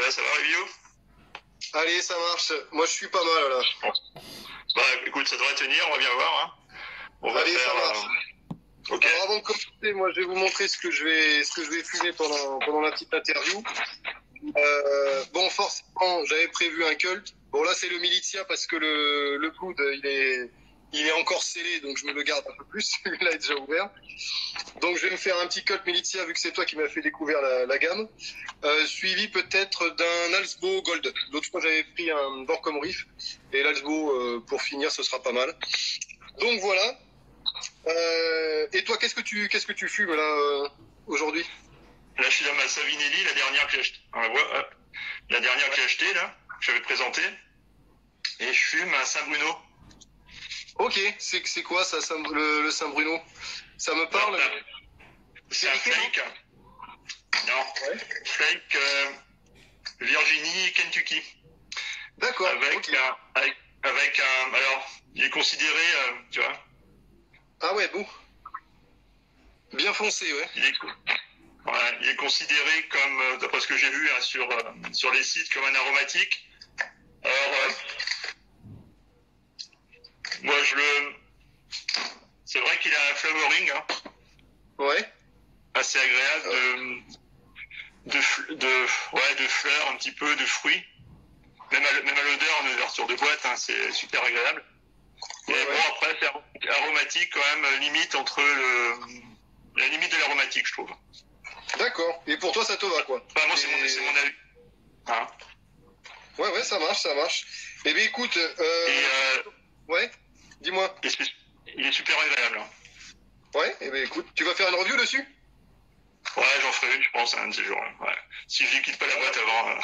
Ouais, ça va, Review? Allez, ça marche. Moi, je suis pas mal, là. Bah, écoute, ça devrait tenir, on va bien voir, hein. On va Allez, faire... ça marche. Ok. Alors, avant de commencer, moi, je vais vous montrer ce que je vais fumer pendant la petite interview. Bon, forcément, j'avais prévu un cult. Bon, là, c'est le Militia parce que le coude, il est encore scellé, donc je me le garde un peu plus. Celui-là est déjà ouvert. Donc, je vais me faire un petit cult Militia, vu que c'est toi qui m'as fait découvrir la gamme. Suivi peut-être d'un Alsbo Gold. L'autre fois, j'avais pris un Borcom Reef. Et l'Alsbo, pour finir, ce sera pas mal. Donc, voilà. Et toi, qu'est-ce que tu fumes, là, aujourd'hui? Là, je suis dans ma Savinelli, la dernière que j'ai achetée. La dernière que j'ai achetée, là, que j'avais présentée. Et je fume un Saint-Bruno. Ok, c'est quoi ça, le Saint-Bruno? Ça me parle. Ouais, c'est un flake. Non, Ouais. flake Virginie, Kentucky. D'accord. Avec, Ok. avec un. Alors, il est considéré, tu vois. Ah ouais, bon. Bien foncé, ouais. Il est considéré comme, d'après ce que j'ai vu hein, sur les sites, comme un aromatique. Alors, moi, c'est vrai qu'il a un flavoring hein, Ouais. assez agréable de fleurs, un petit peu, de fruits. Même à l'odeur, en ouverture de boîte, hein, c'est super agréable. Et Ouais, bon, ouais. après, c'est aromatique quand même, limite entre la limite de l'aromatique, je trouve. D'accord. Et pour toi, ça te va, quoi? Enfin, moi, c'est mon avis. Hein. Ouais, ouais, ça marche, ça marche. Eh bien, écoute, ouais, dis-moi. Il est super agréable. Hein. Ouais, eh bien, écoute, tu vas faire une review dessus? Ouais, j'en ferai une, je pense, un de ces jours. Ouais. Si je quitte pas la boîte avant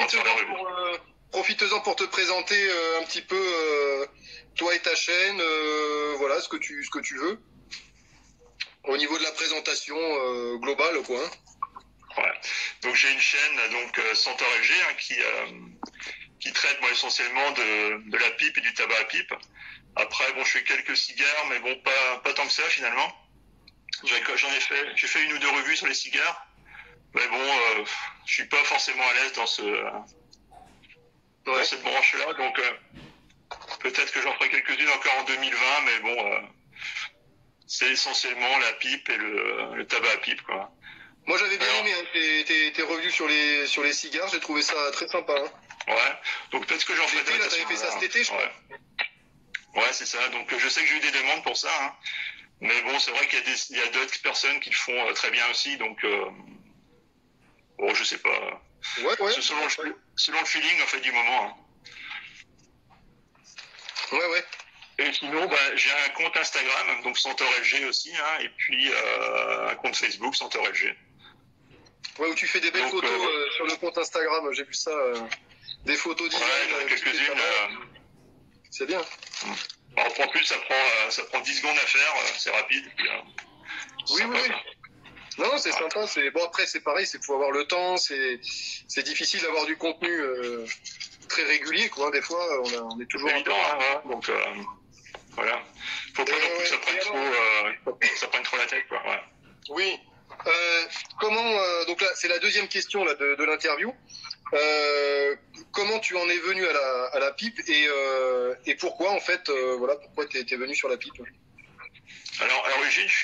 faire la revue. Profites-en pour te présenter un petit peu toi et ta chaîne, voilà, ce que tu veux. Au niveau de la présentation globale, quoi. Hein. Ouais. Donc j'ai une chaîne donc Centaure LG hein, qui traite moi essentiellement de la pipe et du tabac à pipe. Après bon je fais quelques cigares mais bon pas tant que ça finalement. J'ai fait une ou deux revues sur les cigares. Mais bon je suis pas forcément à l'aise dans cette branche là donc peut-être que j'en ferai quelques-unes encore en 2020 mais bon c'est essentiellement la pipe et le tabac à pipe quoi. Moi, j'avais bien aimé hein, tes revues sur les cigares. J'ai trouvé ça très sympa. Hein. Ouais. Donc peut-être que j'en ferai L'été, là, t'avais fait ça cet été, je crois. Ouais, c'est ça. Donc je sais que j'ai eu des demandes pour ça. Hein. Mais bon, c'est vrai qu'il y a d'autres personnes qui le font très bien aussi. Donc, bon, je sais pas. Ouais. C'est selon le feeling en fait du moment. Hein. Ouais. Et sinon, bah, j'ai un compte Instagram, donc Centaure LG aussi, hein, et puis un compte Facebook Centaure LG. Ouais, où tu fais des belles photos sur le compte Instagram, j'ai vu ça. Des photos design. Ouais, j'en ai quelques-unes. C'est bien. Alors, en plus, ça prend 10 secondes à faire, c'est rapide. Puis, oui. Non, c'est sympa. Bon, après, c'est pareil, c'est faut avoir le temps. C'est difficile d'avoir du contenu très régulier, quoi. Des fois, on est toujours. C'est évident, hein, donc voilà. Faut pas non plus que ça prenne trop la tête, quoi. Ouais. Oui. Donc là, c'est la deuxième question là de l'interview. Comment tu en es venu à la pipe et pourquoi en fait, voilà, pourquoi t'es venu sur la pipe? Alors à l'origine, je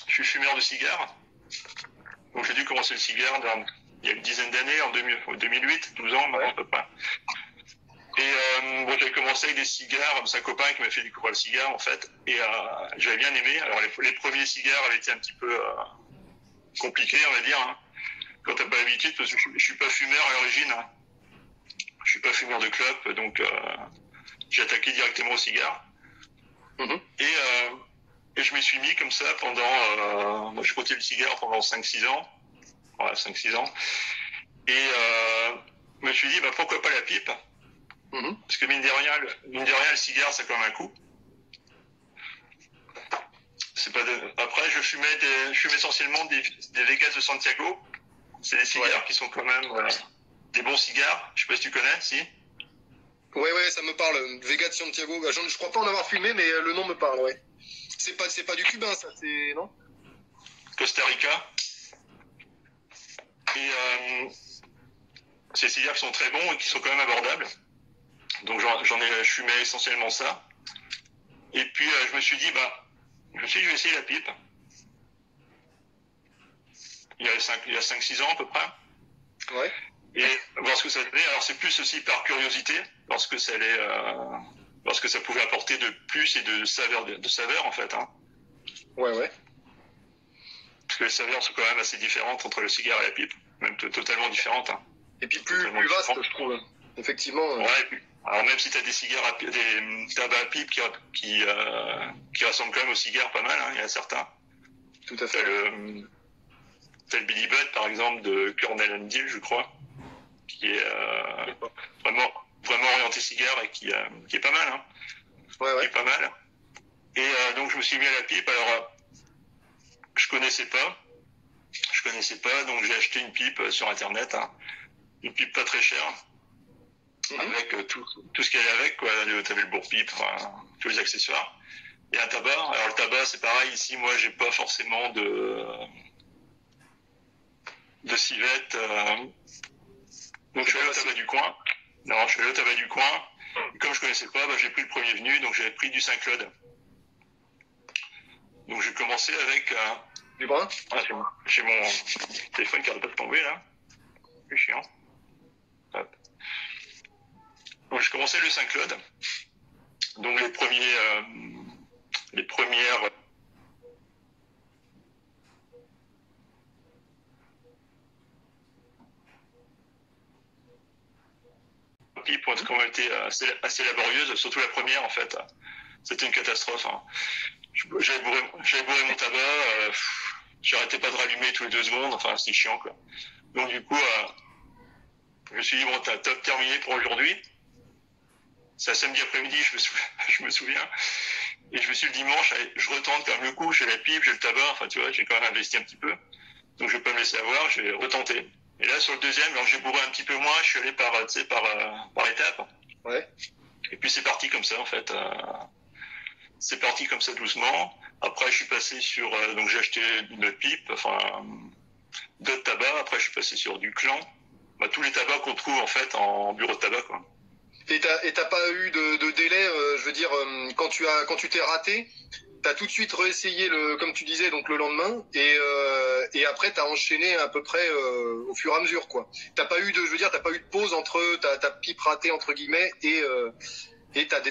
suis fumeur de cigares. Donc j'ai dû commencer le cigare il y a une dizaine d'années, en 2008, 12 ans maintenant à peu près. Et bon, j'ai commencé avec des cigares, c'est un copain qui m'a fait découvrir le cigare en fait, et j'avais bien aimé. Alors les premiers cigares avaient été un petit peu compliqués, on va dire, hein, quand t'as pas l'habitude, parce que je suis pas fumeur à l'origine. Hein. Je suis pas fumeur de clope, donc j'ai attaqué directement au cigare. Et je m'y suis mis comme ça pendant... moi, je frottais le cigare pendant 5-6 ans. Voilà, 5-6 ans. Et je me suis dit, bah, pourquoi pas la pipe parce que mine de rien, le cigare, ça a quand même un coût. Après, je fume essentiellement des Vegas de Santiago. C'est des cigares qui sont quand même des bons cigares. Je sais pas si tu connais, si. Ouais, ça me parle. Vegas de Santiago. Bah, je crois pas en avoir fumé, mais le nom me parle, ouais. C'est pas du cubain, ça, c'est non? Costa Rica. Et ces cigares qui sont très bons et qui sont quand même abordables. Donc je fumais essentiellement ça. Et puis je me suis dit, je vais essayer la pipe. Il y a 5-6 ans à peu près. Ouais. Et voir ce que ça donnait. Alors c'est plus aussi par curiosité, parce que ça pouvait apporter de plus et de saveur en fait. Hein. Ouais. Parce que les saveurs sont quand même assez différentes entre le cigare et la pipe, même totalement différentes. Hein. Et puis plus vaste, je trouve. Effectivement. Ouais, alors même si tu as des cigares, des tabacs à pipe qui ressemblent quand même aux cigares pas mal, hein, il y en a certains. Tout à fait. T'as le Billy Budd par exemple de Cornell & Deal, je crois, qui est vraiment orienté cigare et qui est pas mal. Hein. Ouais. Qui est pas mal. Et donc je me suis mis à la pipe. Alors je connaissais pas, donc j'ai acheté une pipe sur internet, hein. Une pipe pas très chère, avec tout ce qu'il y avait avec, quoi. T'avais le bourre-pipe, tous les accessoires. Et un tabac. Alors le tabac, c'est pareil. Ici, moi, j'ai pas forcément de civette. Donc je suis allé au tabac du coin. Et comme je connaissais pas, j'ai pris le premier venu, donc j'avais pris du Saint-Claude. Donc j'ai commencé avec du brun. J'ai mon téléphone qui arrête pas de tomber là. C'est chiant. Hop. Donc j'ai commencé le Saint-Claude. Donc les premières pipes ont quand même été assez laborieuses, surtout la première en fait. C'était une catastrophe. Hein. J'avais bourré mon tabac, j'arrêtais pas de rallumer tous les 2 secondes, enfin c'était chiant quoi. Donc du coup, je me suis dit t'as terminé pour aujourd'hui. C'est un samedi après-midi, je me souviens. Et je me suis dit le dimanche, allez, je retente quand même le coup, j'ai la pipe, j'ai le tabac, enfin tu vois, j'ai quand même investi un petit peu. Donc je vais pas me laisser avoir, je vais retenter. Et là sur le deuxième, alors j'ai bourré un petit peu moins, je suis allé par étapes. Ouais. Et puis c'est parti comme ça en fait. C'est parti comme ça doucement. Après je suis passé sur, donc j'ai acheté une autre pipe, d'autres tabacs. Après je suis passé sur du Clan. Tous les tabacs qu'on trouve en fait en bureau de tabac quoi. Et t'as pas eu de délai, je veux dire, quand tu t'es raté, t'as tout de suite réessayé comme tu disais, donc le lendemain, et après t'as enchaîné à peu près au fur et à mesure, quoi. T'as pas eu de pause entre ta pipe ratée entre guillemets et ta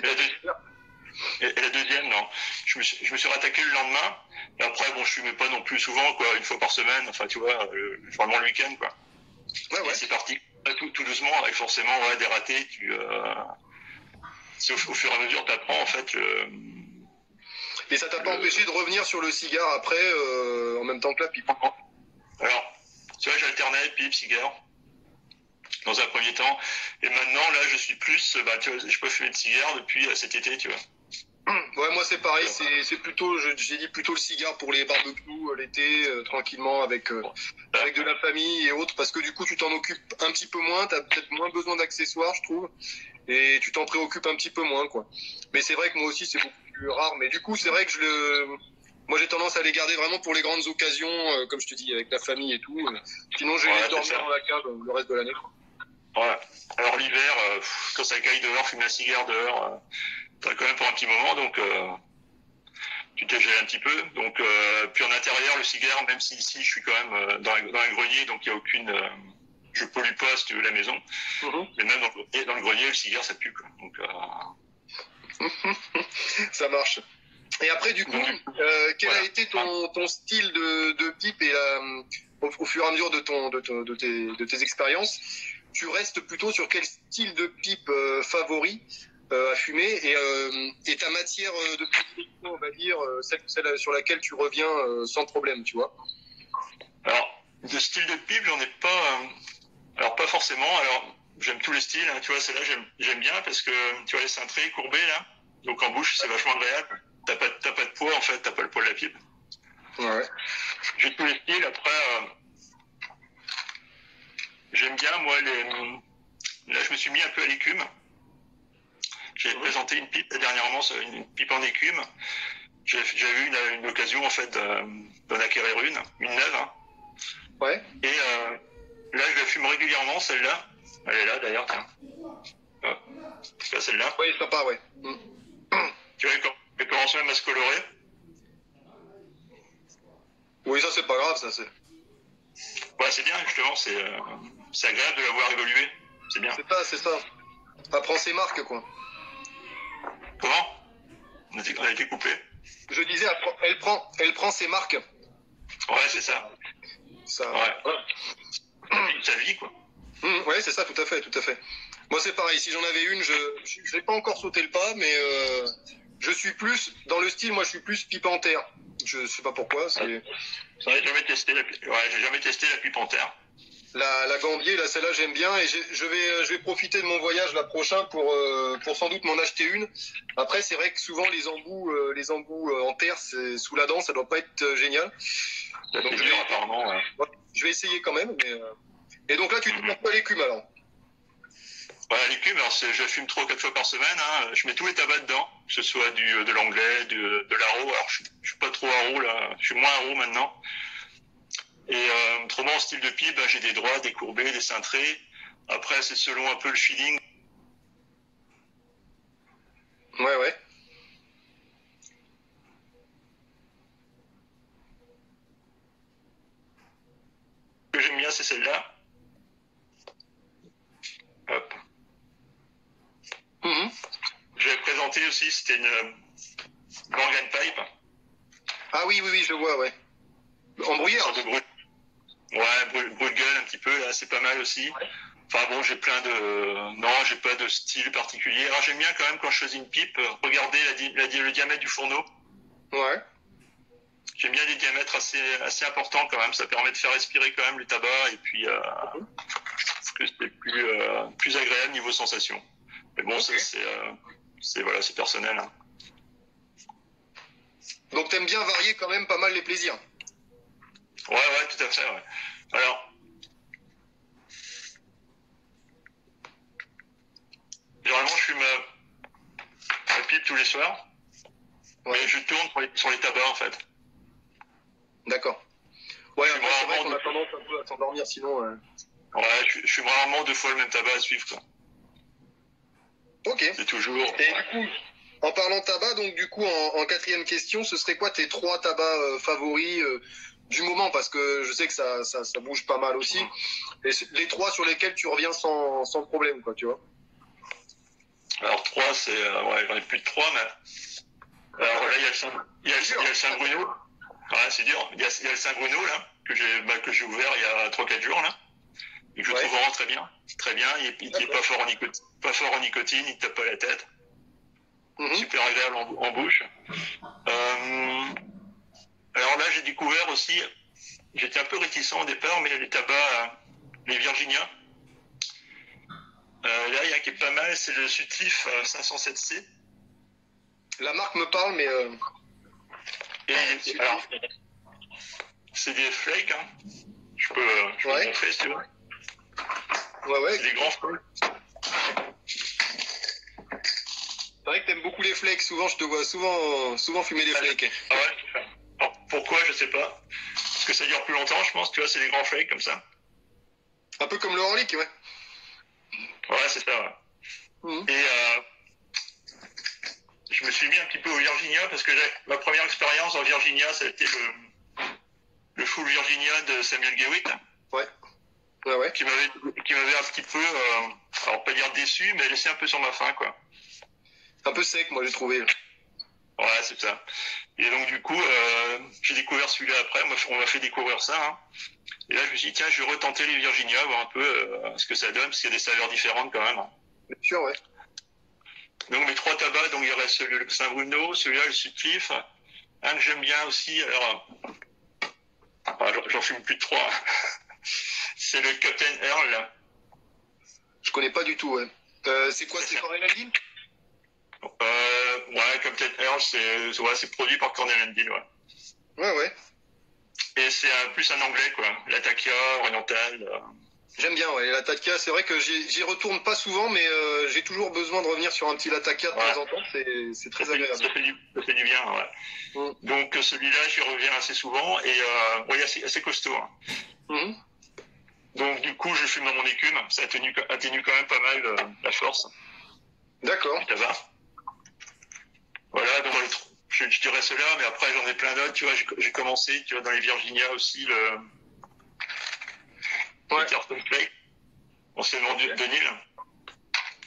Et la deuxième, non. Je me suis rattaqué le lendemain. Et après, je fumais pas non plus souvent, quoi, une fois par semaine. Enfin, tu vois, vraiment le week-end, quoi. Ouais. Et c'est parti. Tout doucement, avec forcément des ratés. C'est au fur et à mesure, t'apprends en fait. Et ça t'a pas empêché de revenir sur le cigare après, en même temps que la pipe? Alors, tu vois, j'alternais pipe, cigare. Dans un premier temps. Et maintenant, là, je suis plus, tu vois, je peux fumer de cigare depuis cet été, tu vois. Ouais, moi c'est pareil, c'est plutôt, j'ai dit plutôt le cigare pour les barbecues l'été, tranquillement avec de la famille et autres, parce que du coup tu t'en occupes un petit peu moins, t'as peut-être moins besoin d'accessoires, je trouve, et tu t'en préoccupes un petit peu moins, quoi. Mais c'est vrai que moi aussi c'est beaucoup plus rare, mais du coup c'est vrai que moi j'ai tendance à les garder vraiment pour les grandes occasions, comme je te dis, avec la famille et tout. Sinon je vais dormir dans la cave le reste de l'année, quoi. Ouais. Alors l'hiver, quand ça caille dehors, fumer un cigare dehors, t'as quand même pour un petit moment, donc tu t'es gelé un petit peu. Donc puis en intérieur, le cigare, même si ici je suis quand même dans un grenier, donc il y a aucune, je pollue pas si tu veux la maison. Mais même dans le grenier, le cigare ça pue quoi. Donc ça marche. Et après du coup, quel a été ton style de pipe et au fur et à mesure de tes expériences? Tu restes plutôt sur quel style de pipe favori à fumer et ta matière de prédilection, on va dire, celle sur laquelle tu reviens sans problème, tu vois? Alors, de style de pipe, j'en ai pas. Alors, pas forcément. Alors, j'aime tous les styles. Hein, tu vois, celle-là, j'aime bien parce que tu vois les cintrés courbés là. Donc en bouche, c'est vachement agréable. T'as pas de poids en fait. T'as pas le poids de la pipe. Ouais. J'ai tous les styles. Après. J'aime bien, moi, là, je me suis mis un peu à l'écume. J'ai présenté une pipe dernièrement, une pipe en écume. J'avais eu une occasion, en fait, d'en acquérir une neuve. Hein. Ouais. Là, je la fume régulièrement, celle-là. Elle est là, d'ailleurs, tiens. Ah, c'est pas celle-là. Oui, sympa, ouais. Tu vois, elle commence même à se colorer. Oui, ça, c'est pas grave, ça, c'est... Ouais, c'est bien, justement, c'est agréable de la voir évoluer. C'est bien. C'est ça. Elle prend ses marques, quoi. Comment? On a été coupé. Je disais, elle prend ses marques. Ouais, c'est ça. Ça... Ouais. Sa vie, quoi. Ouais, c'est ça, tout à fait. Moi, c'est pareil. Si j'en avais une, je n'ai pas encore sauté le pas, mais je suis plus dans le style. Moi, je suis plus pipe en terre. Je sais pas pourquoi. J'ai jamais testé la pipe en terre. La Gambier, là, celle-là, j'aime bien, et je vais profiter de mon voyage là prochain pour sans doute m'en acheter une. Après, c'est vrai que souvent les embouts en terre, c'est sous la dent, ça doit pas être génial. Donc dur, apparemment. Ouais. Je vais essayer quand même. Mais, et donc là, tu te prends pas l'écume alors? Ouais, l'écume, alors je fume 3 ou 4 fois par semaine. Hein. Je mets tous les tabacs dedans, que ce soit de l'anglais, de l'aro. Alors je suis pas trop aro là, je suis moins aro maintenant. Et autrement, en style de pipe, ben, j'ai des droits, des courbés, des cintrés. Après, c'est selon un peu le feeling. Ouais. Ce que j'aime bien, c'est celle-là. Hop. Je vais présenter aussi, c'était une Gorgon Pipe. Ah oui, je vois, ouais. En bruyère. Brûle-gueule un petit peu, là, c'est pas mal aussi. Ouais. Enfin bon, j'ai pas de style particulier. Alors j'aime bien quand même, quand je choisis une pipe, regarder le diamètre du fourneau. Ouais. J'aime bien des diamètres assez importants quand même, ça permet de faire respirer quand même le tabac, et puis que c'est plus agréable niveau sensation. Mais bon, okay. C'est personnel. Hein. Donc t'aimes bien varier quand même pas mal les plaisirs. Ouais, tout à fait, ouais. Alors, généralement, je fume la pipe tous les soirs, mais je tourne sur les tabacs, en fait. D'accord. Ouais, c'est vrai qu'on a tendance un peu à s'endormir, sinon... Ouais, je fume rarement 2 fois le même tabac à suivre, quoi. Ok. C'est toujours... Et du coup, en parlant tabac, donc du coup, en 4e question, ce serait quoi tes 3 tabacs favoris du moment, parce que je sais que ça bouge pas mal aussi. Et les 3 sur lesquels tu reviens sans problème, quoi, tu vois. Alors 3, c'est... ouais, j'en ai plus de 3, mais... Alors là, il y a le Saint-Bruno. Ouais, c'est dur. Il y a le Saint-Bruno, là, que j'ai ouvert il y a 3-4 jours, là. Et que je trouve vraiment très bien. Très bien. Il n'est pas fort en nicotine, il ne tape pas la tête. Super agréable en bouche. Alors là, j'ai découvert aussi, j'étais un peu réticent au départ, mais les tabacs, les Virginia. Là, il y a un qui est pas mal, c'est le Sutcliffe 507C. La marque me parle, mais... alors, c'est des flakes, hein. Je peux vous montrer si tu veux. Ouais. C'est des grands flakes. C'est vrai que t'aimes beaucoup les flakes, souvent je te vois souvent fumer des flakes. Ah ouais. Alors, pourquoi, je sais pas. Parce que ça dure plus longtemps, je pense, tu vois, c'est des grands flakes comme ça. Un peu comme le Orlick, ouais. Ouais, c'est ça, ouais. Et je me suis mis un petit peu au Virginia, parce que ma première expérience en Virginia, ça a été le full Virginia de Samuel Gewitt. Ouais. Qui m'avait un petit peu, alors pas dire déçu, mais laissé un peu sur ma faim, quoi. Un peu sec, moi, j'ai trouvé. Ouais, c'est ça. Et donc, du coup, j'ai découvert celui-là après. On m'a fait découvrir ça. Hein. Et là, je me suis dit, tiens, je vais retenter les Virginia, voir un peu ce que ça donne, parce qu'il y a des saveurs différentes quand même. Hein. Bien sûr, ouais. Donc, mes 3 tabacs, donc il reste le Saint-Bruno, celui-là, le Sutcliffe. Un que j'aime bien aussi, alors, j'en fume plus de 3. C'est le Captain Earl, là. Je connais pas du tout, ouais. C'est quoi, c'est Cornell & Dean? Ouais, Captain Earl, c'est produit par Cornell & Dean, ouais. Ouais. Et c'est plus un anglais, quoi. Latakia, oriental. J'aime bien, ouais. Latakia, c'est vrai que j'y retourne pas souvent, mais j'ai toujours besoin de revenir sur un petit Latakia de temps en temps. C'est très agréable. Ça fait du bien, ouais. Donc celui-là, j'y reviens assez souvent et ouais, assez costaud. Hein. Donc du coup, je fume dans mon écume. Ça atténue quand même pas mal la force D'accord. du tabac. Voilà, donc je dirais cela, mais après j'en ai plein d'autres. Tu vois, j'ai commencé, tu vois, dans les Virginia aussi, le Peterson Flake, anciennement de Nil,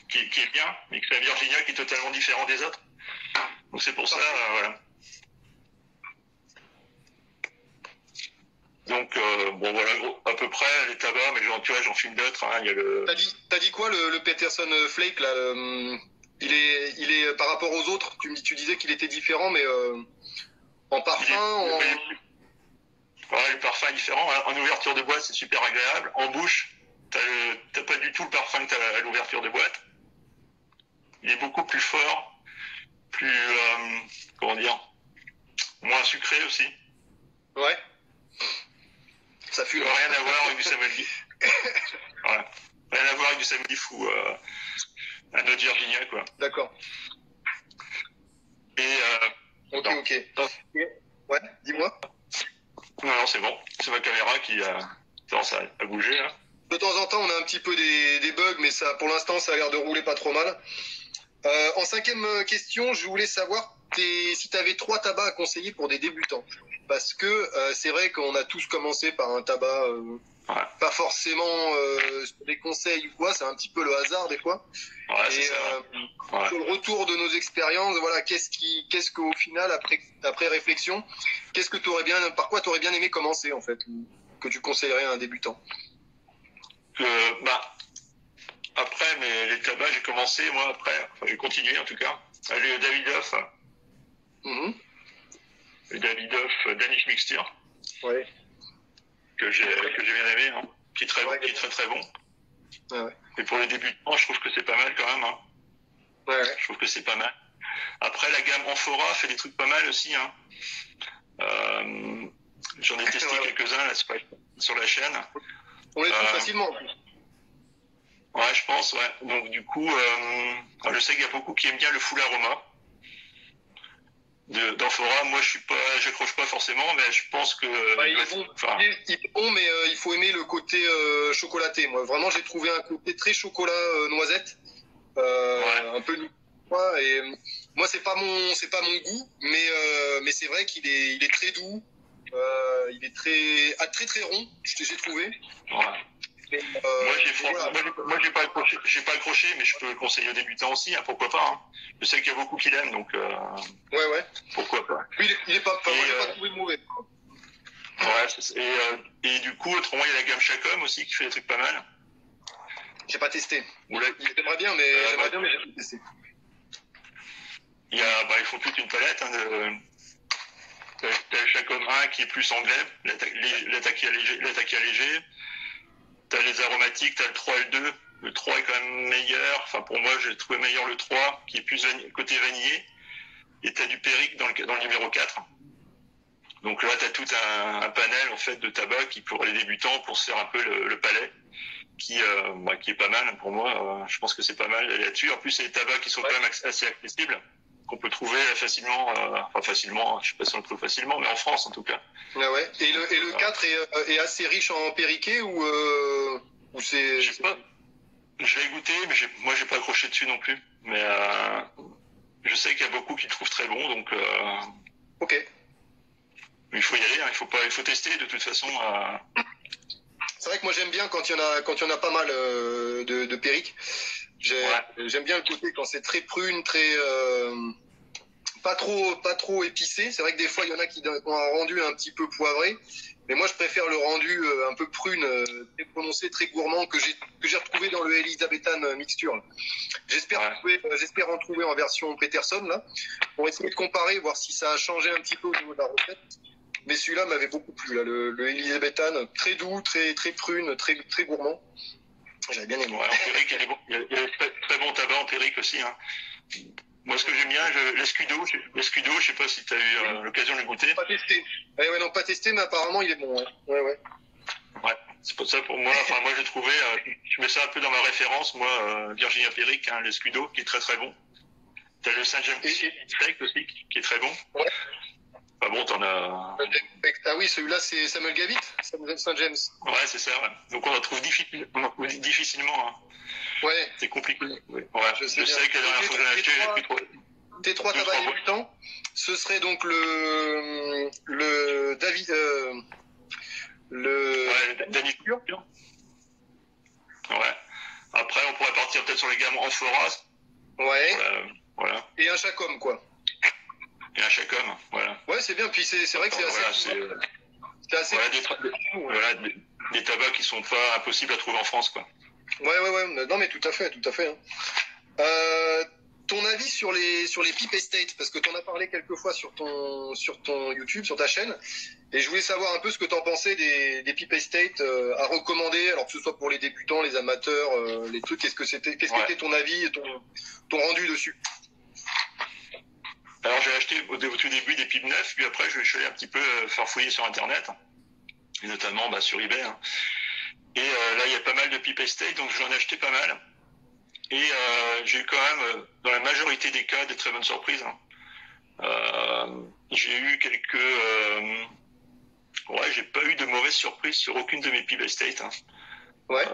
qui est bien, mais que c'est la Virginia qui est totalement différent des autres. Donc c'est pour ça, voilà. Donc bon voilà, à peu près les tabacs, mais tu vois, j'en fume d'autres. Hein. Il y a le. T'as dit quoi le Peterson Flake là il est par rapport aux autres. Tu disais qu'il était différent, mais en parfum, Ouais, le parfum est différent. En ouverture de boîte, c'est super agréable. En bouche, t'as pas du tout le parfum que t'as à l'ouverture de boîte. Il est beaucoup plus fort, plus comment dire, moins sucré aussi. Ouais. Ça fume. Rien à voir avec du Samuel Leaf. Ouais. Rien à voir avec du Samuel Leaf ou un autre Virginia, quoi. D'accord. Et ok. Ouais, dis-moi. Non, c'est bon. C'est ma caméra qui tendance à bouger là. De temps en temps, on a un petit peu des bugs, mais ça, pour l'instant, ça a l'air de rouler pas trop mal. En 5e question, je voulais savoir si tu avais 3 tabacs à conseiller pour des débutants. Parce que c'est vrai qu'on a tous commencé par un tabac, pas forcément sur des conseils ou quoi, c'est un petit peu le hasard des fois. Ouais, et sur le retour de nos expériences, voilà, qu'est-ce qu'au final, après réflexion, par quoi tu aurais bien aimé commencer en fait, que tu conseillerais à un débutant? Après, mais les tabacs, j'ai commencé, moi, après, enfin, j'ai continué en tout cas. Le Davidoff. Le Davidoff Danish Mixture. Ouais. Que j'ai bien aimé, hein, qui est très bon. Ouais. Et pour les débutants, je trouve que c'est pas mal quand même. Hein. Ouais. Je trouve que c'est pas mal. Après, la gamme Amphora fait des trucs pas mal aussi. Hein. J'en ai testé quelques-uns là, sur la chaîne. On les trouve facilement en plus. Ouais, je pense, ouais. Donc du coup, je sais qu'il y a beaucoup qui aiment bien le full aroma d'Amphora. Moi, j'accroche pas forcément, mais je pense que. Il est bon. Il est bon, mais il faut aimer le côté chocolaté. Moi, vraiment, j'ai trouvé un côté très chocolat noisette, un peu et moi, c'est pas mon goût, mais c'est vrai qu'il est très doux. Il est très rond. J'ai trouvé. Ouais. Moi, j'ai pas accroché, mais je peux le conseiller aux débutants aussi, hein, pourquoi pas. Hein. Je sais qu'il y a beaucoup qui l'aiment, donc. Ouais. Pourquoi pas. Oui, il est pas. Moi, j'ai pas trouvé mauvais. Ouais, et du coup, autrement, il y a la gamme Chacom aussi qui fait des trucs pas mal. J'ai pas testé. J'aimerais bien, mais j'ai pas testé. Ils font toute une palette. Hein, t'as le Chacom 1 qui est plus anglais, l'attaqué léger. T'as les aromatiques, t'as le 3 et le 2. Le 3 est quand même meilleur. Enfin, pour moi, j'ai trouvé meilleur le 3, qui est plus côté vanillé. Et t'as du Périque dans le numéro 4. Donc là, t'as tout un panel, en fait, de tabac qui, pour les débutants, pour se faire un peu le palais, qui est pas mal pour moi. Je pense que c'est pas mal là-dessus. En plus, c'est des tabacs qui sont quand même assez accessibles, qu'on peut trouver facilement, facilement, je sais pas si on le trouve facilement, mais en France, en tout cas. Ah ouais. Et le 4 est assez riche en périquet ou c'est. Je sais pas. Je vais goûter, mais moi j'ai pas accroché dessus non plus. Mais je sais qu'il y a beaucoup qui le trouvent très bon, donc. Ok. Il faut y aller, hein, il faut tester de toute façon. C'est vrai que moi j'aime bien quand il y en a pas mal de périque. J'aime bien le côté quand c'est très prune, très pas trop épicé. C'est vrai que des fois il y en a qui ont un rendu un petit peu poivré, mais moi je préfère le rendu un peu prune, très prononcé, très gourmand que j'ai retrouvé dans le Elizabethan Mixture. J'espère en trouver en version Peterson là, pour essayer de comparer, voir si ça a changé un petit peu au niveau de la recette. Mais celui-là m'avait beaucoup plu, là, le Elizabethan, très doux, très prune, très gourmand. J'avais bien aimé. Ouais, en périque, il y a très bon tabac en périque aussi. Hein. Moi, ce que j'aime bien, l'escudo, je sais pas si tu as eu l'occasion de le goûter. Pas testé. Non, pas testé, mais apparemment, il est bon. Ouais. Ouais, c'est pour ça pour moi. Enfin, moi, j'ai trouvé, je mets ça un peu dans ma référence, moi, Virginia Périque, hein, l'escudo, qui est très bon. T'as le Saint James Steak aussi, qui est très bon. Ouais. Enfin bon, t'en as... Ah oui, celui-là, c'est Samuel Gavitt, Samuel St. James. Ouais, c'est ça, ouais. Donc on en trouve difficilement. Hein. Ouais. C'est compliqué. Ouais. Je sais que la dernière fois que j'en ai acheté, j'ai plus trop... T3 tabac débutant, ce serait donc le David... Ouais, Danny Pure. Ouais. Après, on pourrait partir peut-être sur les gammes Amphora. Ouais. Voilà. Et un Chacom, quoi. Et un Chacom, voilà. Ouais, c'est bien. Puis c'est vrai que c'est assez... C'est assez... Voilà, des tabacs qui sont pas impossibles à trouver en France, quoi. Ouais. Non, mais tout à fait. Hein. Ton avis sur les Pipe Estate, parce que tu en as parlé quelques fois sur ton YouTube, sur ta chaîne, et je voulais savoir un peu ce que tu en pensais des Pipe Estate à recommander, alors que ce soit pour les débutants, les amateurs, les trucs. Qu'est-ce qu'était ton avis et ton rendu dessus? Alors j'ai acheté au tout début des pipes neufs, puis après je suis allé un petit peu farfouiller sur internet, et notamment sur eBay. Hein. Et là il y a pas mal de Pipe Estate, donc j'en ai acheté pas mal. Et j'ai eu quand même, dans la majorité des cas, des très bonnes surprises. Hein. J'ai eu j'ai pas eu de mauvaises surprises sur aucune de mes Pipe Estate. Hein. Ouais.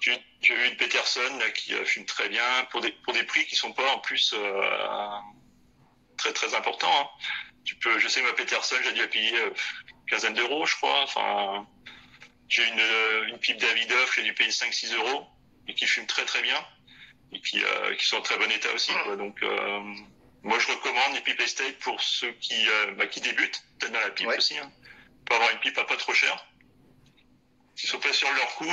J'ai eu une Peterson là, qui fume très bien pour des prix qui sont pas en plus très très importants. Hein. Je sais que ma Peterson, j'ai dû la payer quinzaine d'euros, je crois. Enfin, j'ai une pipe Davidoff, j'ai dû payer 5-6 euros et qui fume très très bien et qui sont en très bon état aussi. Quoi. Donc moi je recommande les pipes estate pour ceux qui débutent, peut-être dans la pipe aussi. Hein. Pour avoir une pipe à pas trop cher. S'ils sont pas sur leur coût,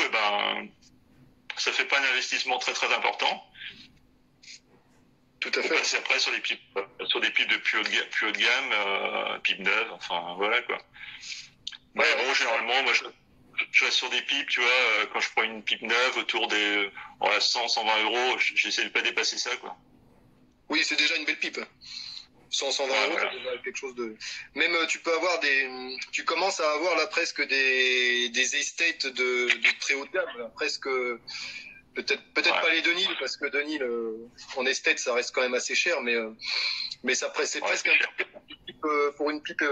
ça fait pas un investissement très très important. Tout à fait. On passe après sur des pipes de plus haut de gamme, pipes neuves, enfin voilà quoi. Mais bon, généralement, moi je reste sur des pipes, tu vois, quand je prends une pipe neuve autour des 100-120 euros, j'essaie de pas dépasser ça quoi. Oui, c'est déjà une belle pipe. 100-120 euros, voilà. C'est déjà quelque chose de... Même tu commences à avoir là presque des estates de très haut de gamme, là, presque... Peut-être pas les Denil, parce que Denil en estate ça reste quand même assez cher, mais ça c'est presque pour une pipe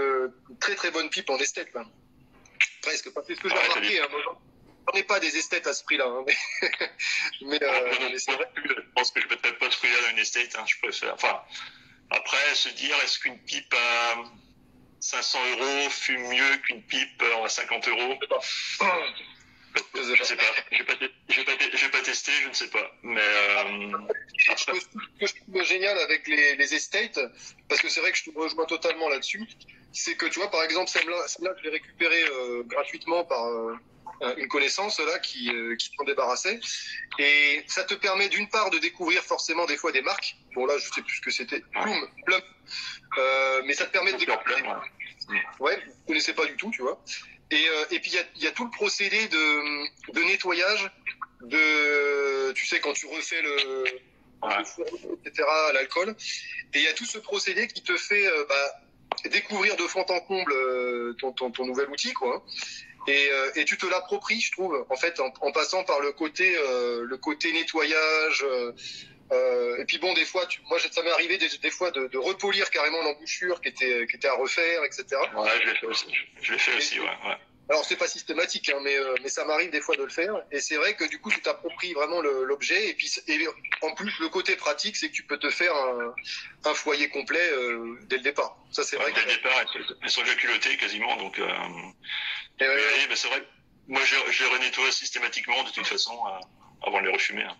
très très bonne pipe en estate là. Presque, c'est ce que j'ai remarqué. Hein, j'en ai pas des esthètes à ce prix-là, hein, mais c'est vrai. Je pense que je ne mettrais pas ce prix-là dans une estate. Hein, je préfère. Enfin, après, se dire, est-ce qu'une pipe à 500 euros fume mieux qu'une pipe à 50 euros? Je sais pas. J'ai pas testé, je ne sais pas. Mais ce que je trouve génial avec les estates, parce que c'est vrai que je te rejoins totalement là-dessus, c'est que tu vois, par exemple, celle-là je l'ai récupérée gratuitement par une connaissance là qui s'en débarrassait, et ça te permet d'une part de découvrir forcément des fois des marques. Bon là, je sais plus ce que c'était, Plum, mais ça te permet de découvrir. Ouais, je connaissais pas du tout, tu vois. Et puis il y a tout le procédé de nettoyage, tu sais, quand tu refais le fourneau, etc., à l'alcool, et il y a tout ce procédé qui te fait découvrir de fond en comble ton nouvel outil, quoi. Et tu te l'appropries, je trouve, en fait, en passant par le côté nettoyage. Et puis bon, des fois, moi, ça m'est arrivé des fois de repolir carrément l'embouchure qui était à refaire, etc. Ouais, je l'ai fait aussi, ouais. Alors c'est pas systématique, hein, mais ça m'arrive des fois de le faire. Et c'est vrai que du coup, tu t'appropries vraiment l'objet. Et puis en plus, le côté pratique, c'est que tu peux te faire un foyer complet dès le départ. Ça, c'est vrai. Dès le départ, elles sont déjà culottées quasiment, donc. Oui, c'est vrai. Moi, je renettoie systématiquement de toute façon avant de les refumer. Hein.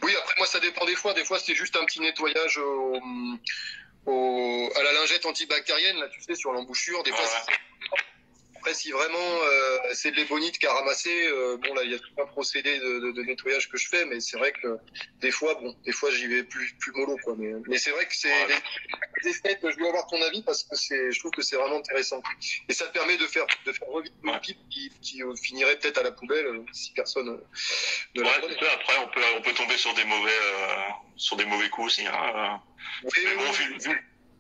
Oui, après moi ça dépend des fois. Des fois c'est juste un petit nettoyage à la lingette antibactérienne, là, tu sais, sur l'embouchure. Des fois, après si vraiment c'est de l'ébonite qui a ramassé, bon là il y a tout un procédé de nettoyage que je fais, mais c'est vrai que des fois j'y vais plus mollo quoi. Mais c'est vrai que c'est les esthètes, je veux avoir ton avis parce que je trouve que c'est vraiment intéressant. Et ça te permet de faire revivre une pipe qui finirait peut-être à la poubelle si personne ne la prenait. Après on peut tomber sur des mauvais coups aussi. Hein. Mais bon,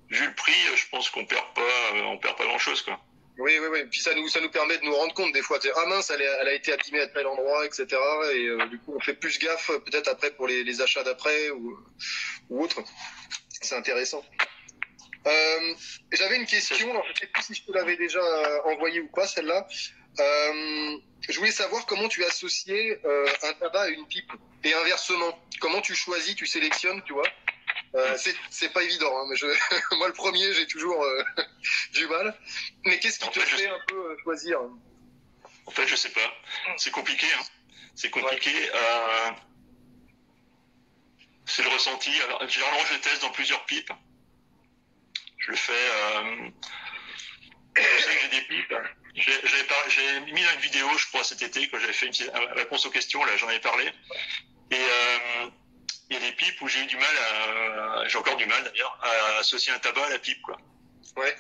vu le prix, je pense qu'on perd pas grand chose quoi. Oui. Puis ça nous permet de nous rendre compte des fois. Ah mince, elle a été abîmée à tel endroit, etc. Et du coup, on fait plus gaffe peut-être après pour les achats d'après ou autre. C'est intéressant. J'avais une question, alors je ne sais plus si je te l'avais déjà envoyée ou pas, celle-là. Je voulais savoir comment tu associais un tabac à une pipe et inversement. Comment tu choisis, tu sélectionnes, tu vois. C'est pas évident, hein, mais moi le premier, j'ai toujours du mal. Mais qu'est-ce qui te fait un peu choisir? En fait, je sais pas. C'est compliqué, hein. C'est compliqué. C'est le ressenti. Alors, généralement, je teste dans plusieurs pipes. Je le fais. Je sais que j'ai des pipes. J'ai mis une vidéo, je crois, cet été, quand j'avais fait une réponse aux questions, là, j'en avais parlé. Et il y a des pipes où j'ai eu du mal j'ai encore du mal d'ailleurs, à associer un tabac à la pipe, quoi. Ouais.